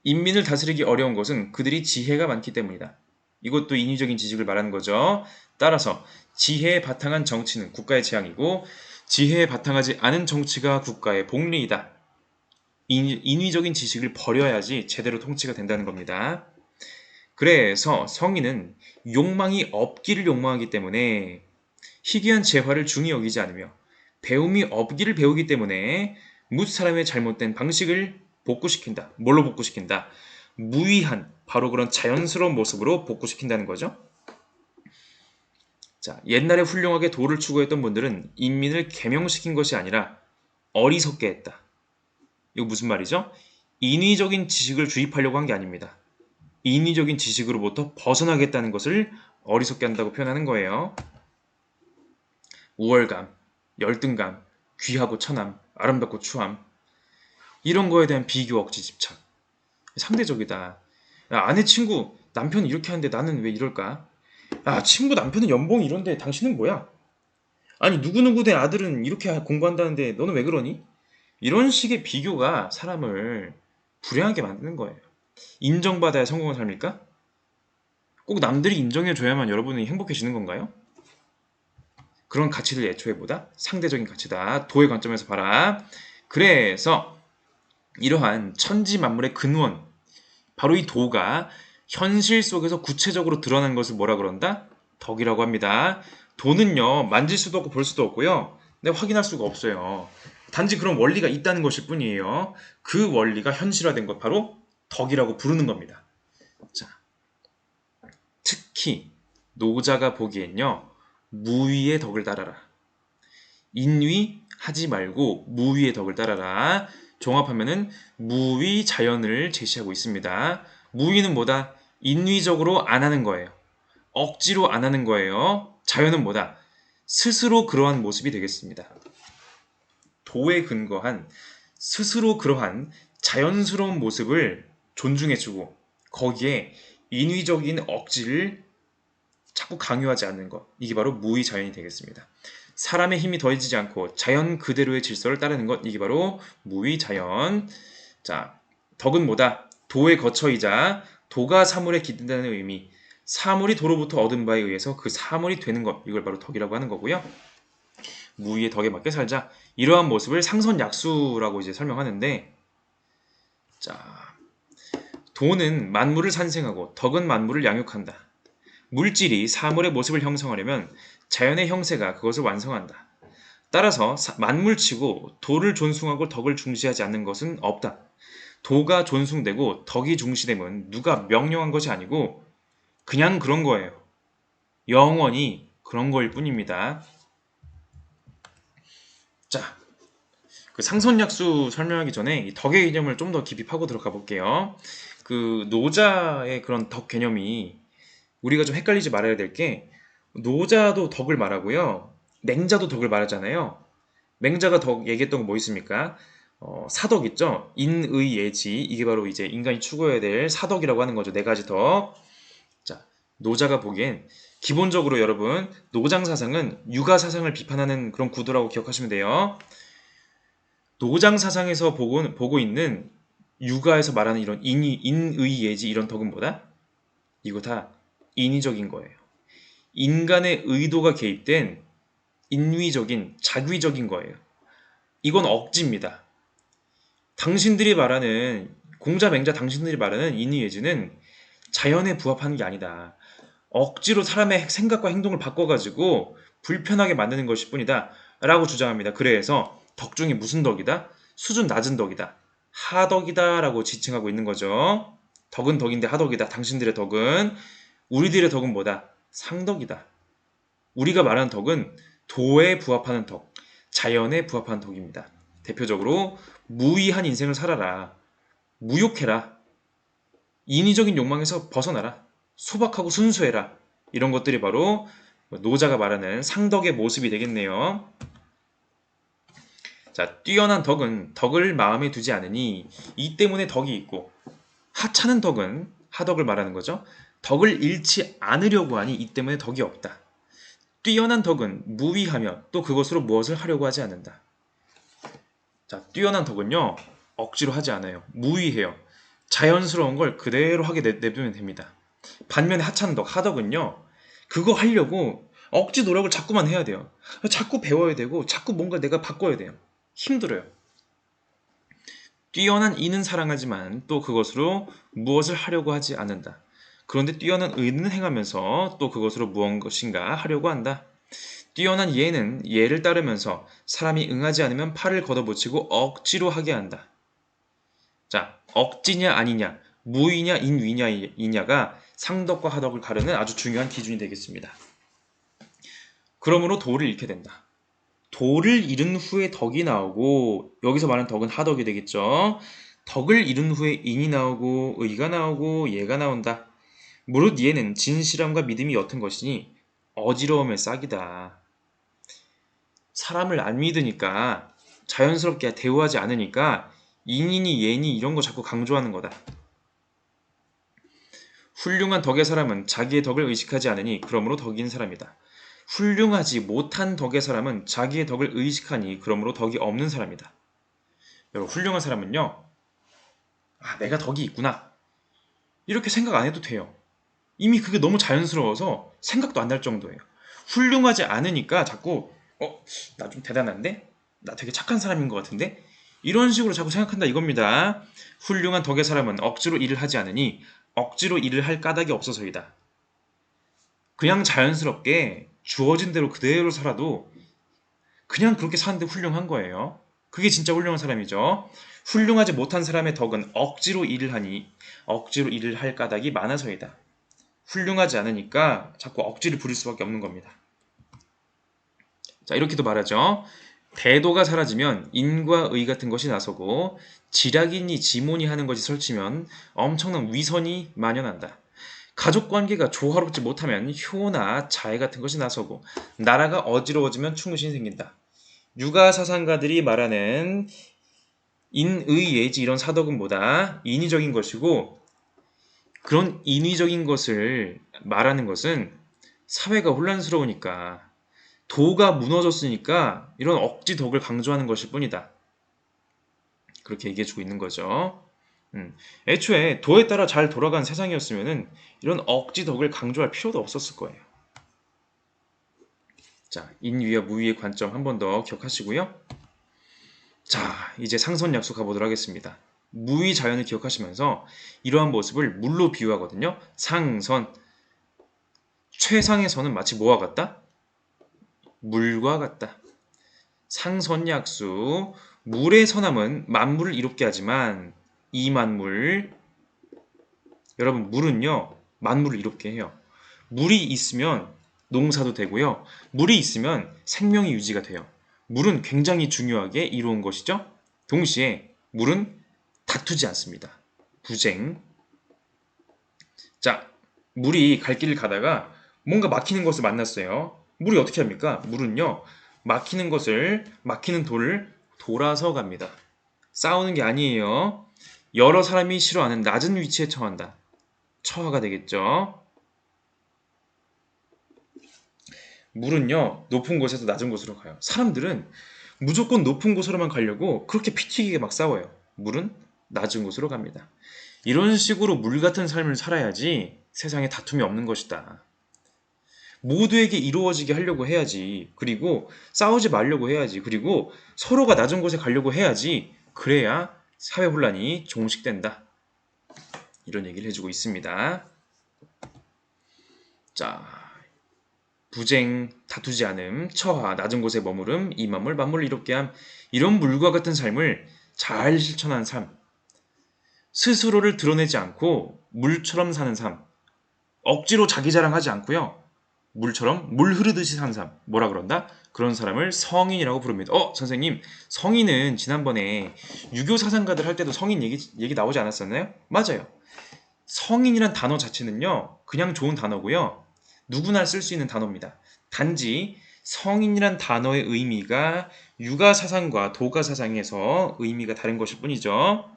인민을 다스리기 어려운 것은 그들이 지혜가 많기 때문이다. 이것도 인위적인 지식을 말하는 거죠. 따라서 지혜에 바탕한 정치는 국가의 재앙이고 지혜에 바탕하지 않은 정치가 국가의 복리이다. 인위적인 지식을 버려야지 제대로 통치가 된다는 겁니다. 그래서 성인은 욕망이 없기를 욕망하기 때문에 희귀한 재화를 중히 여기지 않으며 배움이 없기를 배우기 때문에 뭇 사람의 잘못된 방식을 복구시킨다. 뭘로 복구시킨다? 무의한, 바로 그런 자연스러운 모습으로 복구시킨다는 거죠. 자, 옛날에 훌륭하게 도를 추구했던 분들은 인민을 계명시킨 것이 아니라 어리석게 했다. 이거 무슨 말이죠? 인위적인 지식을 주입하려고 한 게 아닙니다. 인위적인 지식으로부터 벗어나겠다는 것을 어리석게 한다고 표현하는 거예요. 우월감, 열등감, 귀하고 천함, 아름답고 추함, 이런 거에 대한 비교, 억지, 집착. 상대적이다. 야, 아내 친구 남편은 이렇게 하는데 나는 왜 이럴까? 야, 친구 남편은 연봉이 이런데 당신은 뭐야? 아니, 누구누구 된 아들은 이렇게 공부한다는데 너는 왜 그러니? 이런 식의 비교가 사람을 불행하게 만드는 거예요. 인정받아야 성공한 삶일까? 꼭 남들이 인정해줘야만 여러분이 행복해지는 건가요? 그런 가치를 애초에 보다 상대적인 가치다. 도의 관점에서 봐라. 그래서 이러한 천지 만물의 근원, 바로 이 도가 현실 속에서 구체적으로 드러난 것을 뭐라 그런다? 덕이라고 합니다. 도는요, 만질 수도 없고 볼 수도 없고요. 근데 확인할 수가 없어요. 단지 그런 원리가 있다는 것일 뿐이에요. 그 원리가 현실화된 것, 바로 덕이라고 부르는 겁니다. 자, 특히 노자가 보기엔요, 무위의 덕을 따라라. 인위하지 말고 무위의 덕을 따라라. 종합하면은 무위 자연을 제시하고 있습니다. 무위는 뭐다? 인위적으로 안 하는 거예요. 억지로 안 하는 거예요. 자연은 뭐다? 스스로 그러한 모습이 되겠습니다. 도에 근거한 스스로 그러한 자연스러운 모습을 존중해주고 거기에 인위적인 억지를 자꾸 강요하지 않는 것. 이게 바로 무위자연이 되겠습니다. 사람의 힘이 더해지지 않고 자연 그대로의 질서를 따르는 것. 이게 바로 무위자연. 자, 덕은 뭐다? 도의 거처이자 도가 사물에 기든다는 의미. 사물이 도로부터 얻은 바에 의해서 그 사물이 되는 것. 이걸 바로 덕이라고 하는 거고요. 무위의 덕에 맞게 살자. 이러한 모습을 상선약수라고 이제 설명하는데, 자, 도는 만물을 산생하고 덕은 만물을 양육한다. 물질이 사물의 모습을 형성하려면 자연의 형세가 그것을 완성한다. 따라서 만물치고 도를 존숭하고 덕을 중시하지 않는 것은 없다. 도가 존숭되고 덕이 중시됨은 누가 명령한 것이 아니고 그냥 그런 거예요. 영원히 그런 거일 뿐입니다. 자, 그 상선약수 설명하기 전에 이 덕의 개념을 좀 더 깊이 파고 들어가 볼게요. 그 노자의 그런 덕 개념이 우리가 좀 헷갈리지 말아야 될 게 노자도 덕을 말하고요. 맹자도 덕을 말하잖아요. 맹자가 덕 얘기했던 거 뭐 있습니까? 사덕 있죠? 인의예지. 이게 바로 이제 인간이 추구해야 될 사덕이라고 하는 거죠. 네 가지 덕. 자, 노자가 보기엔 기본적으로 여러분 노장 사상은 유가 사상을 비판하는 그런 구도라고 기억하시면 돼요. 노장 사상에서 보고 있는 유가에서 말하는 이런 인의예지 이런 덕은 뭐다? 이거 다 인위적인 거예요. 인간의 의도가 개입된 인위적인 자귀적인 거예요. 이건 억지입니다. 당신들이 말하는 공자 맹자 당신들이 말하는 인의예지는 자연에 부합하는 게 아니다. 억지로 사람의 생각과 행동을 바꿔가지고 불편하게 만드는 것일 뿐이다. 라고 주장합니다. 그래서 덕 중에 무슨 덕이다? 수준 낮은 덕이다. 하덕이다 라고 지칭하고 있는 거죠. 덕은 덕인데 하덕이다. 당신들의 덕은. 우리들의 덕은 뭐다? 상덕이다. 우리가 말하는 덕은 도에 부합하는 덕, 자연에 부합하는 덕입니다. 대표적으로 무의한 인생을 살아라. 무욕해라. 인위적인 욕망에서 벗어나라. 소박하고 순수해라. 이런 것들이 바로 노자가 말하는 상덕의 모습이 되겠네요. 자, 뛰어난 덕은 덕을 마음에 두지 않으니 이 때문에 덕이 있고 하찮은 덕은 하덕을 말하는 거죠. 덕을 잃지 않으려고 하니 이 때문에 덕이 없다. 뛰어난 덕은 무위하며 또 그것으로 무엇을 하려고 하지 않는다. 자, 뛰어난 덕은요. 억지로 하지 않아요. 무위해요. 자연스러운 걸 그대로 하게 내두면 됩니다. 반면에 하찮은 덕, 하덕은요. 그거 하려고 억지 노력을 자꾸만 해야 돼요. 자꾸 배워야 되고 자꾸 뭔가 내가 바꿔야 돼요. 힘들어요. 뛰어난 이는 사랑하지만 또 그것으로 무엇을 하려고 하지 않는다. 그런데 뛰어난 의는 행하면서 또 그것으로 무엇인가 하려고 한다. 뛰어난 예는 예를 따르면서 사람이 응하지 않으면 팔을 걷어붙이고 억지로 하게 한다. 자, 억지냐 아니냐, 무의냐 인위냐가 상덕과 하덕을 가르는 아주 중요한 기준이 되겠습니다. 그러므로 도를 잃게 된다. 도를 잃은 후에 덕이 나오고 여기서 말하는 덕은 하덕이 되겠죠. 덕을 잃은 후에 인이 나오고 의가 나오고 예가 나온다. 무릇 예는 진실함과 믿음이 옅은 것이니 어지러움의 싹이다. 사람을 안 믿으니까 자연스럽게 대우하지 않으니까 인이니 예니 이런 거 자꾸 강조하는 거다. 훌륭한 덕의 사람은 자기의 덕을 의식하지 않으니 그러므로 덕인 사람이다. 훌륭하지 못한 덕의 사람은 자기의 덕을 의식하니 그러므로 덕이 없는 사람이다. 여러분 훌륭한 사람은요. 아, 내가 덕이 있구나. 이렇게 생각 안 해도 돼요. 이미 그게 너무 자연스러워서 생각도 안 날 정도예요. 훌륭하지 않으니까 자꾸 나 좀 대단한데? 나 되게 착한 사람인 것 같은데? 이런 식으로 자꾸 생각한다 이겁니다. 훌륭한 덕의 사람은 억지로 일을 하지 않으니 억지로 일을 할 까닭이 없어서이다. 그냥 자연스럽게 주어진 대로 그대로 살아도 그냥 그렇게 사는데 훌륭한 거예요. 그게 진짜 훌륭한 사람이죠. 훌륭하지 못한 사람의 덕은 억지로 일을 하니 억지로 일을 할 까닭이 많아서이다. 훌륭하지 않으니까 자꾸 억지를 부릴 수밖에 없는 겁니다. 자, 이렇게도 말하죠. 대도가 사라지면 인과 의 같은 것이 나서고 지략이니 지모니 하는 것이 설치면 엄청난 위선이 만연한다. 가족관계가 조화롭지 못하면 효나 자해 같은 것이 나서고 나라가 어지러워지면 충신이 생긴다. 육아사상가들이 말하는 인의예지 이런 사덕은 뭐다? 인위적인 것이고 그런 인위적인 것을 말하는 것은 사회가 혼란스러우니까 도가 무너졌으니까 이런 억지 덕을 강조하는 것일 뿐이다. 그렇게 얘기해주고 있는 거죠. 애초에 도에 따라 잘 돌아간 세상이었으면 이런 억지 덕을 강조할 필요도 없었을 거예요. 자, 인위와 무위의 관점 한 번 더 기억하시고요. 자, 이제 상선 약수 가보도록 하겠습니다. 무위 자연을 기억하시면서 이러한 모습을 물로 비유하거든요. 상선. 최상의 선은 마치 뭐와 같다? 물과 같다. 상선약수. 물의 선함은 만물을 이롭게 하지만 이 만물, 여러분 물은요 만물을 이롭게 해요. 물이 있으면 농사도 되고요. 물이 있으면 생명이 유지가 돼요. 물은 굉장히 중요하게 이루은 것이죠. 동시에 물은 다투지 않습니다. 부쟁. 자, 물이 갈 길을 가다가 뭔가 막히는 것을 만났어요. 물이 어떻게 합니까? 물은요 막히는 돌을 돌아서 갑니다. 싸우는 게 아니에요. 여러 사람이 싫어하는 낮은 위치에 처한다. 처하가 되겠죠. 물은요 높은 곳에서 낮은 곳으로 가요. 사람들은 무조건 높은 곳으로만 가려고 그렇게 피 튀기게 막 싸워요. 물은 낮은 곳으로 갑니다. 이런 식으로 물 같은 삶을 살아야지 세상에 다툼이 없는 것이다. 모두에게 이루어지게 하려고 해야지. 그리고 싸우지 말려고 해야지. 그리고 서로가 낮은 곳에 가려고 해야지. 그래야 사회 혼란이 종식된다. 이런 얘기를 해주고 있습니다. 자, 부쟁, 다투지 않음, 처하, 낮은 곳에 머무름, 이 만물을 이롭게 함. 이런 물과 같은 삶을 잘 실천하는 삶. 스스로를 드러내지 않고 물처럼 사는 삶. 억지로 자기 자랑하지 않고요. 물처럼 물 흐르듯이 사는 사람. 뭐라 그런다? 그런 사람을 성인이라고 부릅니다. 선생님, 성인은 지난번에 유교 사상가들 할 때도 성인 얘기 나오지 않았었나요? 맞아요. 성인이란 단어 자체는요, 그냥 좋은 단어고요. 누구나 쓸 수 있는 단어입니다. 단지 성인이란 단어의 의미가 유가 사상과 도가 사상에서 의미가 다른 것일 뿐이죠.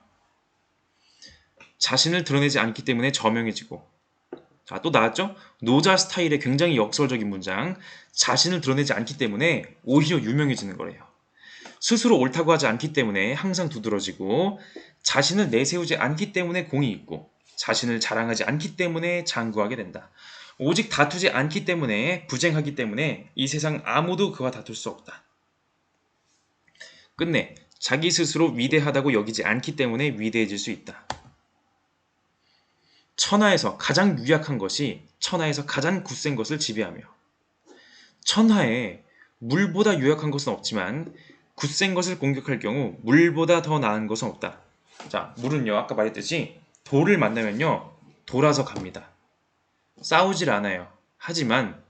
자신을 드러내지 않기 때문에 저명해지고, 자, 또 나왔죠? 노자 스타일의 굉장히 역설적인 문장. 자신을 드러내지 않기 때문에 오히려 유명해지는 거래요. 스스로 옳다고 하지 않기 때문에 항상 두드러지고, 자신을 내세우지 않기 때문에 공이 있고, 자신을 자랑하지 않기 때문에 장구하게 된다. 오직 다투지 않기 때문에, 부쟁하기 때문에 이 세상 아무도 그와 다툴 수 없다. 끝내 자기 스스로 위대하다고 여기지 않기 때문에 위대해질 수 있다. 천하에서 가장 유약한 것이 천하에서 가장 굳센 것을 지배하며, 천하에 물보다 유약한 것은 없지만 굳센 것을 공격할 경우 물보다 더 나은 것은 없다. 자, 물은요 아까 말했듯이 돌을 만나면요 돌아서 갑니다. 싸우질 않아요. 하지만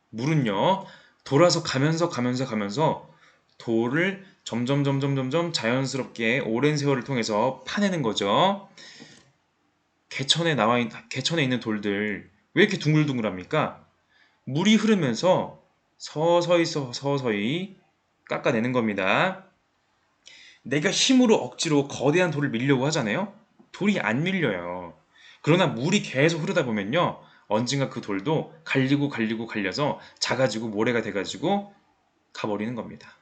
물은요 돌아서 가면서 돌을 점점 자연스럽게 오랜 세월을 통해서 파내는 거죠. 개천에 있는 돌들 왜 이렇게 둥글둥글합니까? 물이 흐르면서 서서히 깎아내는 겁니다. 내가 힘으로 억지로 거대한 돌을 밀려고 하잖아요. 돌이 안 밀려요. 그러나 물이 계속 흐르다 보면요. 언젠가 그 돌도 갈려서 작아지고 모래가 돼가지고 가버리는 겁니다.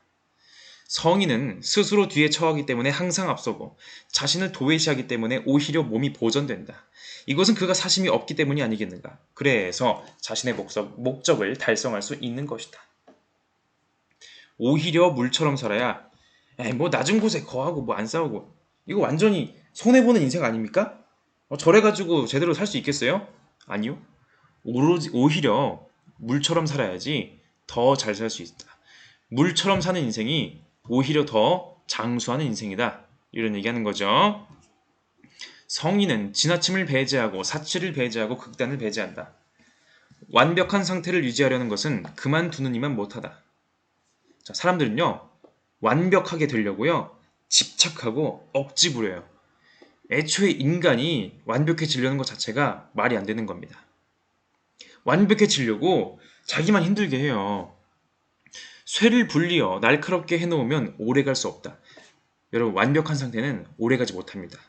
성인은 스스로 뒤에 처하기 때문에 항상 앞서고 자신을 도외시하기 때문에 오히려 몸이 보전된다. 이것은 그가 사심이 없기 때문이 아니겠는가. 그래서 자신의 목적을 달성할 수 있는 것이다. 오히려 물처럼 살아야 뭐 낮은 곳에 거하고 뭐 안 싸우고 이거 완전히 손해보는 인생 아닙니까? 저래가지고 제대로 살 수 있겠어요? 아니요. 오히려 물처럼 살아야지 더 잘 살 수 있다. 물처럼 사는 인생이 오히려 더 장수하는 인생이다. 이런 얘기하는 거죠. 성인은 지나침을 배제하고 사치를 배제하고 극단을 배제한다. 완벽한 상태를 유지하려는 것은 그만두는 이만 못하다. 자, 사람들은요 완벽하게 되려고요. 집착하고 억지 부려요. 애초에 인간이 완벽해지려는 것 자체가 말이 안 되는 겁니다. 완벽해지려고 자기만 힘들게 해요. 쇠를 분리어 날카롭게 해놓으면 오래 갈 수 없다. 여러분, 완벽한 상태는 오래 가지 못합니다.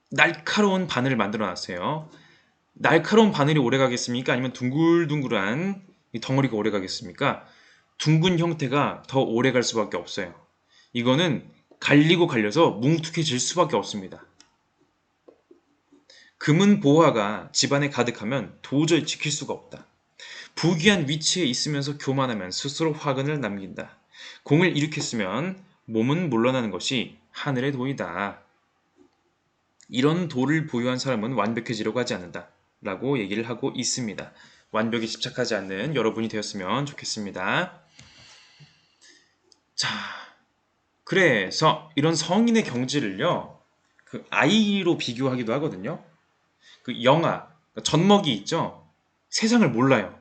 날카로운 바늘을 만들어 놨어요. 날카로운 바늘이 오래 가겠습니까? 아니면 둥글둥글한 이 덩어리가 오래 가겠습니까? 둥근 형태가 더 오래 갈 수밖에 없어요. 이거는 갈리고 갈려서 뭉툭해질 수밖에 없습니다. 금은 보화가 집안에 가득하면 도저히 지킬 수가 없다. 부귀한 위치에 있으면서 교만하면 스스로 화근을 남긴다. 공을 일으켰으면 몸은 물러나는 것이 하늘의 도이다. 이런 도를 보유한 사람은 완벽해지려고 하지 않는다. 라고 얘기를 하고 있습니다. 완벽에 집착하지 않는 여러분이 되었으면 좋겠습니다. 자, 그래서 이런 성인의 경지를요, 그 아이로 비교하기도 하거든요. 그 영아, 젖먹이 있죠? 세상을 몰라요.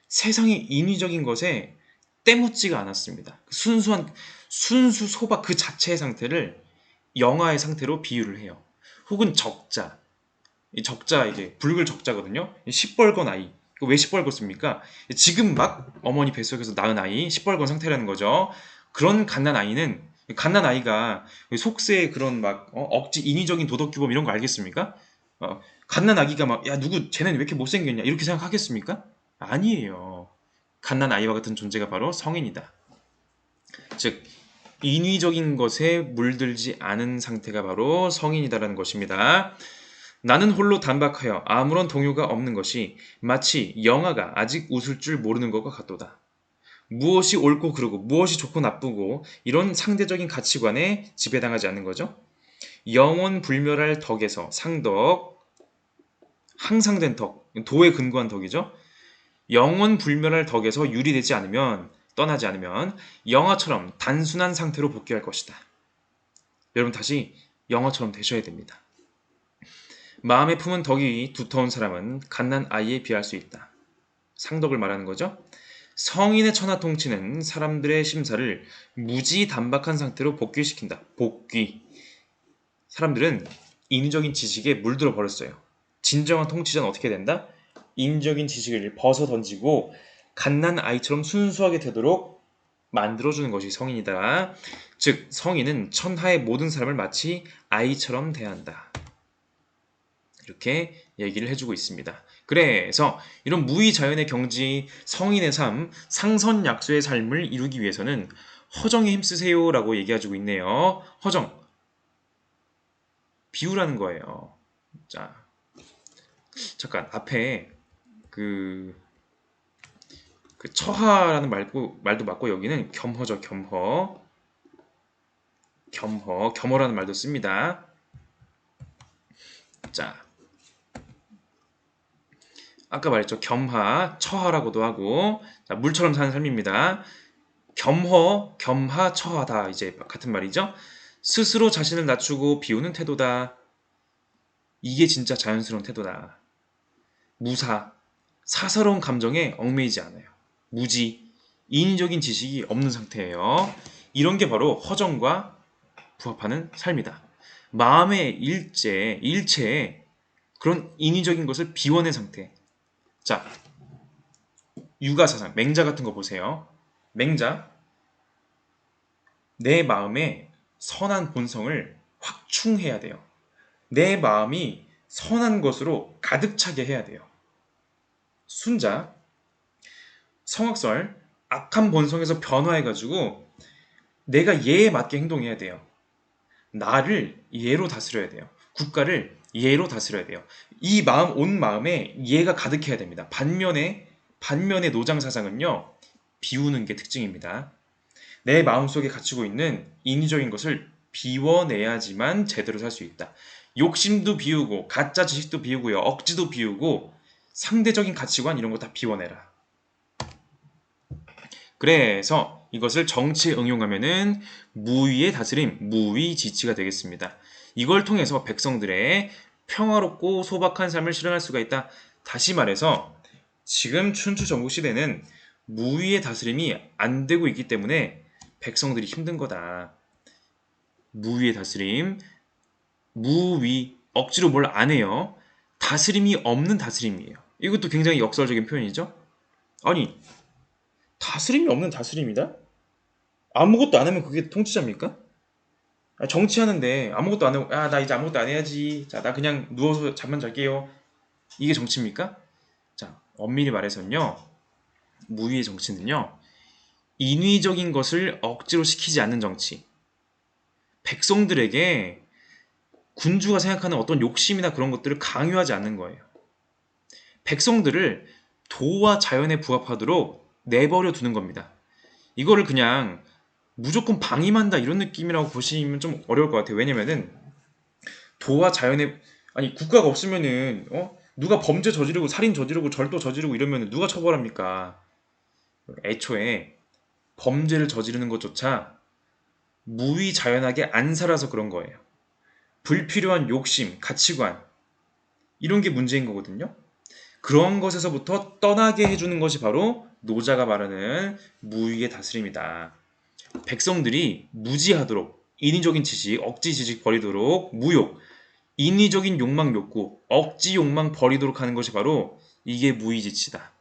세상의 인위적인 것에 때묻지가 않았습니다. 순수 소박 그 자체의 상태를 영아의 상태로 비유를 해요. 혹은 적자. 이 적자 이게 붉을 적자거든요. 시뻘건 아이. 왜 시뻘겋습니까? 지금 막 어머니 뱃속에서 낳은 아이, 시뻘건 상태라는 거죠. 그런 갓난 아이가 속세의 그런 막 억지 인위적인 도덕 규범 이런 거 알겠습니까? 갓난 아기가 막 야 누구 쟤는 왜 이렇게 못생겼냐 이렇게 생각하겠습니까? 아니에요. 갓난 아이와 같은 존재가 바로 성인이다. 즉 인위적인 것에 물들지 않은 상태가 바로 성인이다라는 것입니다. 나는 홀로 단박하여 아무런 동요가 없는 것이 마치 영아가 아직 웃을 줄 모르는 것과 같도다. 무엇이 옳고 그르고 무엇이 좋고 나쁘고 이런 상대적인 가치관에 지배당하지 않는 거죠. 영원 불멸할 덕에서 상덕, 항상된 덕, 도에 근거한 덕이죠. 영원 불멸할 덕에서 유리되지 않으면 떠나지 않으면 영아처럼 단순한 상태로 복귀할 것이다. 여러분 다시 영아처럼 되셔야 됩니다. 마음에 품은 덕이 두터운 사람은 갓난 아이에 비할 수 있다. 상덕을 말하는 거죠. 성인의 천하통치는 사람들의 심사를 무지단박한 상태로 복귀시킨다. 복귀. 사람들은 인위적인 지식에 물들어 버렸어요. 진정한 통치자는 어떻게 된다? 인위적인 지식을 벗어 던지고 갓난 아이처럼 순수하게 되도록 만들어주는 것이 성인이다. 즉 성인은 천하의 모든 사람을 마치 아이처럼 대한다. 이렇게 얘기를 해주고 있습니다. 그래서 이런 무의자연의 경지, 성인의 삶, 상선약소의 삶을 이루기 위해서는 허정에 힘쓰세요 라고 얘기해주고 있네요. 허정, 비유라는 거예요. 자, 잠깐 앞에 그 처하라는 말도 맞고 여기는 겸허죠. 겸허라는 말도 씁니다. 자, 아까 말했죠. 겸하, 처하라고도 하고 자, 물처럼 사는 삶입니다. 겸하, 처하다 이제 같은 말이죠. 스스로 자신을 낮추고 비우는 태도다. 이게 진짜 자연스러운 태도다. 무사, 사사로운 감정에 얽매이지 않아요. 무지, 인위적인 지식이 없는 상태예요. 이런 게 바로 허정과 부합하는 삶이다. 마음의 일체에 그런 인위적인 것을 비워낸 상태. 자, 육아사상, 맹자 같은 거 보세요. 맹자, 내 마음에 선한 본성을 확충해야 돼요. 내 마음이 선한 것으로 가득 차게 해야 돼요. 순자, 성악설, 악한 본성에서 변화해가지고 내가 예에 맞게 행동해야 돼요. 나를 예로 다스려야 돼요. 국가를 예로 다스려야 돼요. 이 마음, 온 마음에 예가 가득해야 됩니다. 반면에 노장사상은요, 비우는 게 특징입니다. 내 마음속에 갇히고 있는 인위적인 것을 비워내야지만 제대로 살 수 있다. 욕심도 비우고 가짜 지식도 비우고요. 억지도 비우고 상대적인 가치관 이런 거 다 비워내라. 그래서 이것을 정치에 응용하면은 무위의 다스림, 무위지치가 되겠습니다. 이걸 통해서 백성들의 평화롭고 소박한 삶을 실현할 수가 있다. 다시 말해서 지금 춘추 전국 시대는 무위의 다스림이 안 되고 있기 때문에 백성들이 힘든 거다. 무위의 다스림. 무위, 억지로 뭘 안 해요. 다스림이 없는 다스림이에요. 이것도 굉장히 역설적인 표현이죠. 아니, 다스림이 없는 다스림이다? 아무것도 안 하면 그게 통치자입니까? 정치하는데 아무것도 안 하고, 나 이제 아무것도 안 해야지. 자, 나 그냥 누워서 잠만 잘게요. 이게 정치입니까? 자, 엄밀히 말해서는요, 무위의 정치는요, 인위적인 것을 억지로 시키지 않는 정치. 백성들에게 군주가 생각하는 어떤 욕심이나 그런 것들을 강요하지 않는 거예요. 백성들을 도와 자연에 부합하도록 내버려 두는 겁니다. 이거를 그냥 무조건 방임한다 이런 느낌이라고 보시면 좀 어려울 것 같아요. 왜냐면은 도와 자연에 아니 국가가 없으면은 누가 범죄 저지르고 살인 저지르고 절도 저지르고 이러면 누가 처벌합니까? 애초에 범죄를 저지르는 것조차 무위자연하게 안 살아서 그런 거예요. 불필요한 욕심, 가치관 이런 게 문제인 거거든요. 그런 것에서부터 떠나게 해주는 것이 바로 노자가 말하는 무위의 다스림이다. 백성들이 무지하도록 인위적인 지식, 억지 지식 버리도록 무욕, 인위적인 욕망 욕구, 억지 욕망 버리도록 하는 것이 바로 이게 무위지치다.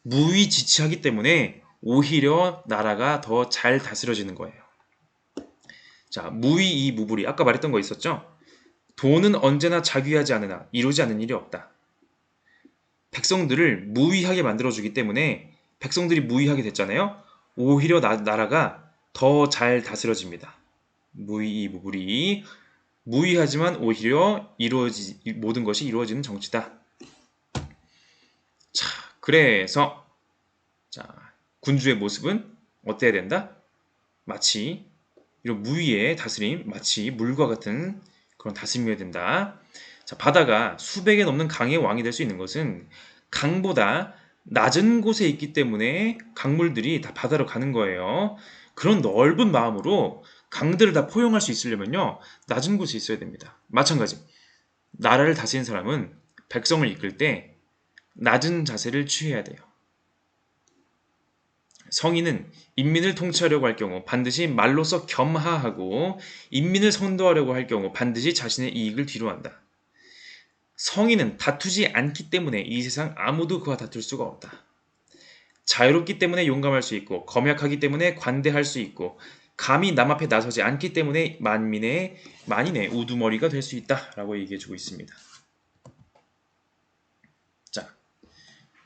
무위지치하기 때문에 오히려 나라가 더 잘 다스려지는 거예요. 자, 무위 이 무불이 아까 말했던 거 있었죠? 돈은 언제나 자귀하지 않으나 이루지 않는 일이 없다. 백성들을 무위하게 만들어주기 때문에 백성들이 무위하게 됐잖아요. 오히려 나라가 더 잘 다스려집니다. 무위 무불이 무위하지만 오히려 모든 것이 이루어지는 정치다. 자, 그래서 자, 군주의 모습은 어때야 된다? 마치 이런 무위의 다스림, 마치 물과 같은 그런 다스림이어야 된다. 자, 바다가 수백에 넘는 강의 왕이 될 수 있는 것은 강보다 낮은 곳에 있기 때문에 강물들이 다 바다로 가는 거예요. 그런 넓은 마음으로 강들을 다 포용할 수 있으려면요, 낮은 곳에 있어야 됩니다. 마찬가지. 나라를 다스리는 사람은 백성을 이끌 때 낮은 자세를 취해야 돼요. 성인은 인민을 통치하려고 할 경우 반드시 말로써 겸하하고 인민을 선도하려고 할 경우 반드시 자신의 이익을 뒤로한다. 성인은 다투지 않기 때문에 이 세상 아무도 그와 다툴 수가 없다. 자유롭기 때문에 용감할 수 있고 검약하기 때문에 관대할 수 있고 감히 남 앞에 나서지 않기 때문에 만인의 우두머리가 될 수 있다라고 얘기해주고 있습니다. 자,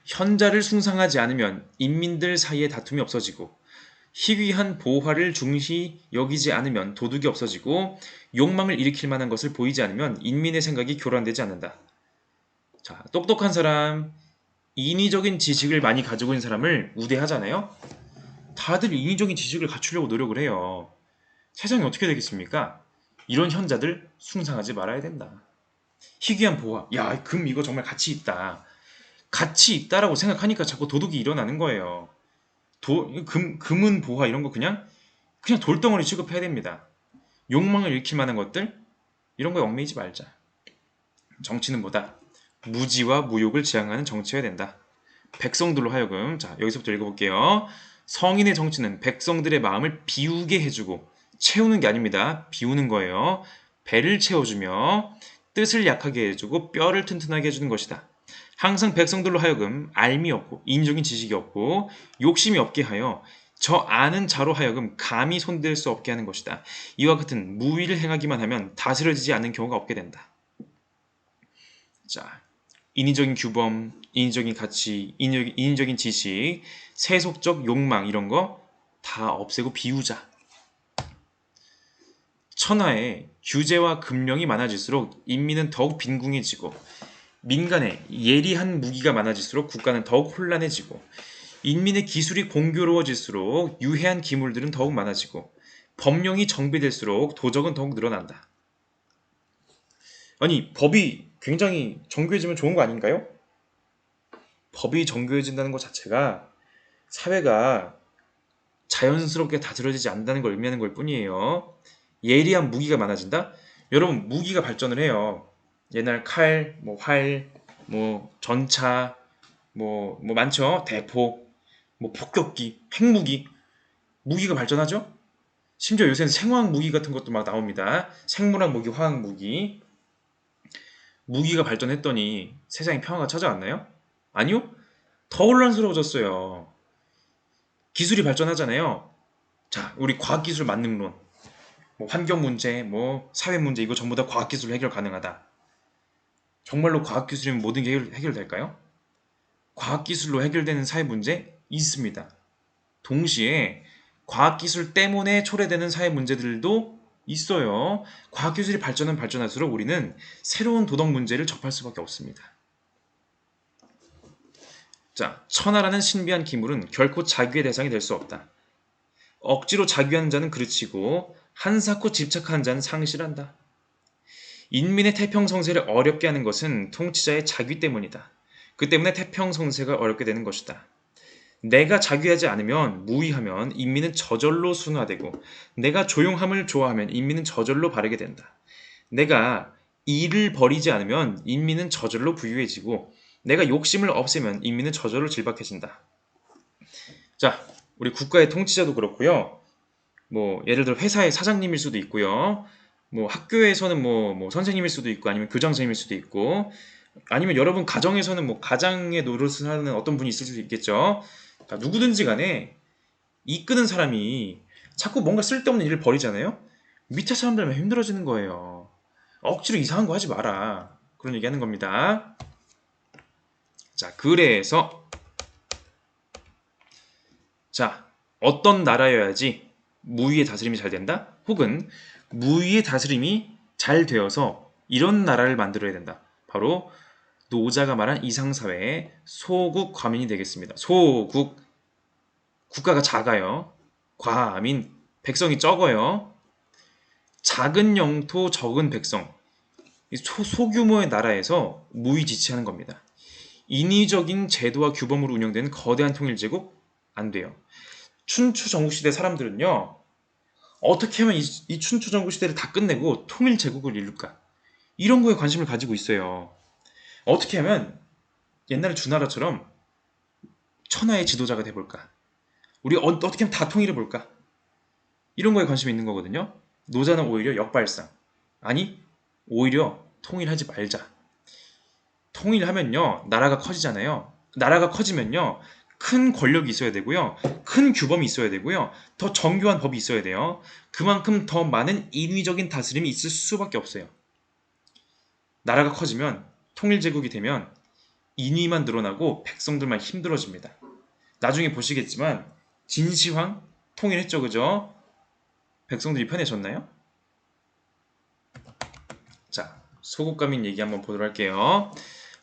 현자를 숭상하지 않으면 인민들 사이에 다툼이 없어지고 희귀한 보화를 중시 여기지 않으면 도둑이 없어지고 욕망을 일으킬 만한 것을 보이지 않으면 인민의 생각이 교란되지 않는다. 자, 똑똑한 사람, 인위적인 지식을 많이 가지고 있는 사람을 우대하잖아요. 다들 인위적인 지식을 갖추려고 노력을 해요. 세상이 어떻게 되겠습니까? 이런 현자들 숭상하지 말아야 된다. 희귀한 보화, 야, 금 이거 정말 가치 있다. 가치 있다라고 생각하니까 자꾸 도둑이 일어나는 거예요. 금은 보화 이런 거 그냥 돌덩어리 취급해야 됩니다. 욕망을 일으킬 만한 것들 이런 거에 얽매이지 말자. 정치는 뭐다? 무지와 무욕을 지향하는 정치여야 된다. 백성들로 하여금 자 여기서부터 읽어볼게요. 성인의 정치는 백성들의 마음을 비우게 해주고 채우는 게 아닙니다. 비우는 거예요. 배를 채워주며 뜻을 약하게 해주고 뼈를 튼튼하게 해주는 것이다. 항상 백성들로 하여금 알미 없고 인적인 지식이 없고 욕심이 없게 하여 저 아는 자로 하여금 감히 손댈 수 없게 하는 것이다. 이와 같은 무위를 행하기만 하면 다스려지지 않는 경우가 없게 된다. 자, 인위적인 규범, 인위적인 가치, 인위적인 지식, 세속적 욕망 이런 거 다 없애고 비우자. 천하에 규제와 금령이 많아질수록 인민은 더욱 빈궁해지고 민간에 예리한 무기가 많아질수록 국가는 더욱 혼란해지고 인민의 기술이 공교로워질수록 유해한 기물들은 더욱 많아지고 법령이 정비될수록 도적은 더욱 늘어난다. 아니, 법이 굉장히 정교해지면 좋은 거 아닌가요? 법이 정교해진다는 것 자체가 사회가 자연스럽게 다스려지지 않는다는 걸 의미하는 걸 뿐이에요. 예리한 무기가 많아진다? 여러분, 무기가 발전을 해요. 옛날 칼, 활, 전차, 많죠. 대포, 폭격기, 핵무기. 무기가 발전하죠? 심지어 요새는 생화학 무기 같은 것도 막 나옵니다. 생물학 무기, 화학 무기. 무기가 발전했더니 세상에 평화가 찾아왔나요? 아니요? 더 혼란스러워졌어요. 기술이 발전하잖아요. 자, 우리 과학기술 만능론. 뭐 환경 문제, 뭐 사회 문제 이거 전부 다 과학기술로 해결 가능하다. 정말로 과학기술이면 모든 게 해결될까요? 과학기술로 해결되는 사회 문제 있습니다. 동시에 과학기술 때문에 초래되는 사회 문제들도 있어요. 과학기술이 발전은 발전할수록 우리는 새로운 도덕 문제를 접할 수밖에 없습니다. 자, 천하라는 신비한 기물은 결코 자기의 대상이 될 수 없다. 억지로 자귀하는 자는 그르치고 한사코 집착하는 자는 상실한다. 인민의 태평성세를 어렵게 하는 것은 통치자의 자귀 때문이다. 그 때문에 태평성세가 어렵게 되는 것이다. 내가 자귀하지 않으면 무의하면 인민은 저절로 순화되고 내가 조용함을 좋아하면 인민은 저절로 바르게 된다. 내가 일을 버리지 않으면 인민은 저절로 부유해지고 내가 욕심을 없애면 인민은 저절로 질박해진다. 자, 우리 국가의 통치자도 그렇고요. 뭐 예를 들어 회사의 사장님일 수도 있고요. 뭐 학교에서는 뭐 선생님일 수도 있고 아니면 교장 선생님일 수도 있고 아니면 여러분 가정에서는 뭐 가장의 노릇을 하는 어떤 분이 있을 수도 있겠죠. 자, 누구든지 간에 이끄는 사람이 자꾸 뭔가 쓸데없는 일을 벌이잖아요. 밑에 사람들만 힘들어지는 거예요. 억지로 이상한 거 하지 마라. 그런 얘기하는 겁니다. 자, 그래서 자, 어떤 나라여야지 무위의 다스림이 잘 된다? 혹은 무위의 다스림이 잘 되어서 이런 나라를 만들어야 된다. 바로 노자가 말한 이상사회의 소국 과민이 되겠습니다. 소국, 국가가 작아요. 과민, 백성이 적어요. 작은 영토, 적은 백성. 소규모의 나라에서 무위지치하는 겁니다. 인위적인 제도와 규범으로 운영되는 거대한 통일제국 안 돼요. 춘추 전국시대 사람들은요. 어떻게 하면 이 춘추 전국시대를 다 끝내고 통일제국을 이룰까? 이런 거에 관심을 가지고 있어요. 어떻게 하면 옛날 주나라처럼 천하의 지도자가 돼볼까? 우리 어떻게 하면 다 통일해볼까? 이런 거에 관심이 있는 거거든요. 노자는 오히려 역발상. 아니, 오히려 통일하지 말자. 통일하면요, 나라가 커지잖아요. 나라가 커지면요, 큰 권력이 있어야 되고요. 큰 규범이 있어야 되고요. 더 정교한 법이 있어야 돼요. 그만큼 더 많은 인위적인 다스림이 있을 수밖에 없어요. 나라가 커지면 통일제국이 되면 인위만 늘어나고 백성들만 힘들어집니다. 나중에 보시겠지만 진시황 통일했죠, 그죠? 백성들이 편해졌나요? 자, 소국가민 얘기 한번 보도록 할게요.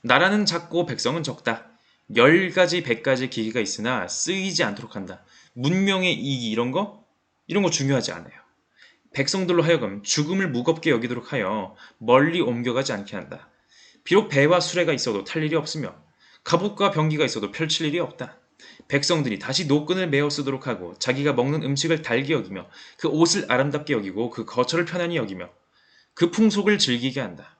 나라는 작고 백성은 적다. 10가지, 100가지 기기가 있으나 쓰이지 않도록 한다. 문명의 이기 이런 거 중요하지 않아요. 백성들로 하여금 죽음을 무겁게 여기도록 하여 멀리 옮겨가지 않게 한다. 비록 배와 수레가 있어도 탈 일이 없으며 갑옷과 병기가 있어도 펼칠 일이 없다. 백성들이 다시 노끈을 메어 쓰도록 하고 자기가 먹는 음식을 달게 여기며 그 옷을 아름답게 여기고 그 거처를 편안히 여기며 그 풍속을 즐기게 한다.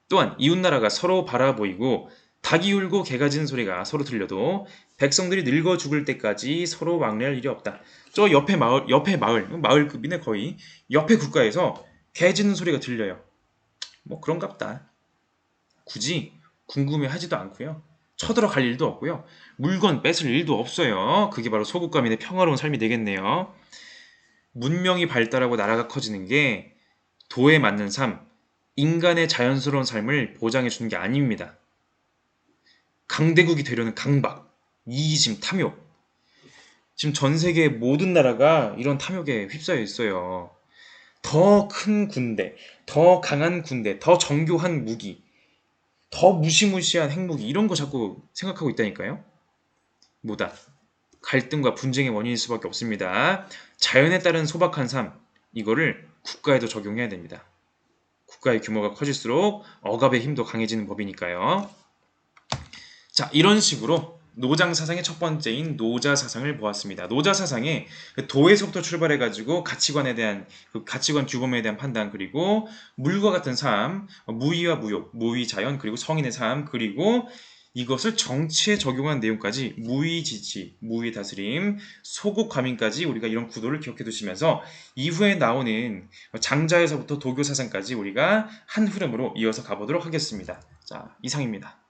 또한 이웃나라가 서로 바라보이고 닭이 울고 개가 짖는 소리가 서로 들려도 백성들이 늙어 죽을 때까지 서로 왕래할 일이 없다. 저 옆에 마을급이네 거의. 옆에 국가에서 개 짖는 소리가 들려요. 뭐 그런갑다. 굳이 궁금해하지도 않고요. 쳐들어갈 일도 없고요. 물건 뺏을 일도 없어요. 그게 바로 소국가민의 평화로운 삶이 되겠네요. 문명이 발달하고 나라가 커지는 게 도에 맞는 삶, 인간의 자연스러운 삶을 보장해 주는 게 아닙니다. 강대국이 되려는 강박, 이기심, 탐욕. 지금 전 세계 모든 나라가 이런 탐욕에 휩싸여 있어요. 더 큰 군대, 더 강한 군대, 더 정교한 무기, 더 무시무시한 핵무기 이런 거 자꾸 생각하고 있다니까요. 뭐다? 갈등과 분쟁의 원인일 수밖에 없습니다. 자연에 따른 소박한 삶, 이거를 국가에도 적용해야 됩니다. 국가의 규모가 커질수록 억압의 힘도 강해지는 법이니까요. 자, 이런 식으로 노장 사상의 첫 번째인 노자 사상을 보았습니다. 노자 사상에 도에서부터 출발해가지고 가치관에 대한 그 가치관 규범에 대한 판단 그리고 물과 같은 삶, 무의와 무욕, 무의 자연 그리고 성인의 삶 그리고 이것을 정치에 적용한 내용까지 무의 지치, 무의 다스림, 소국 과민까지 우리가 이런 구도를 기억해 두시면서 이후에 나오는 장자에서부터 도교 사상까지 우리가 한 흐름으로 이어서 가보도록 하겠습니다. 자, 이상입니다.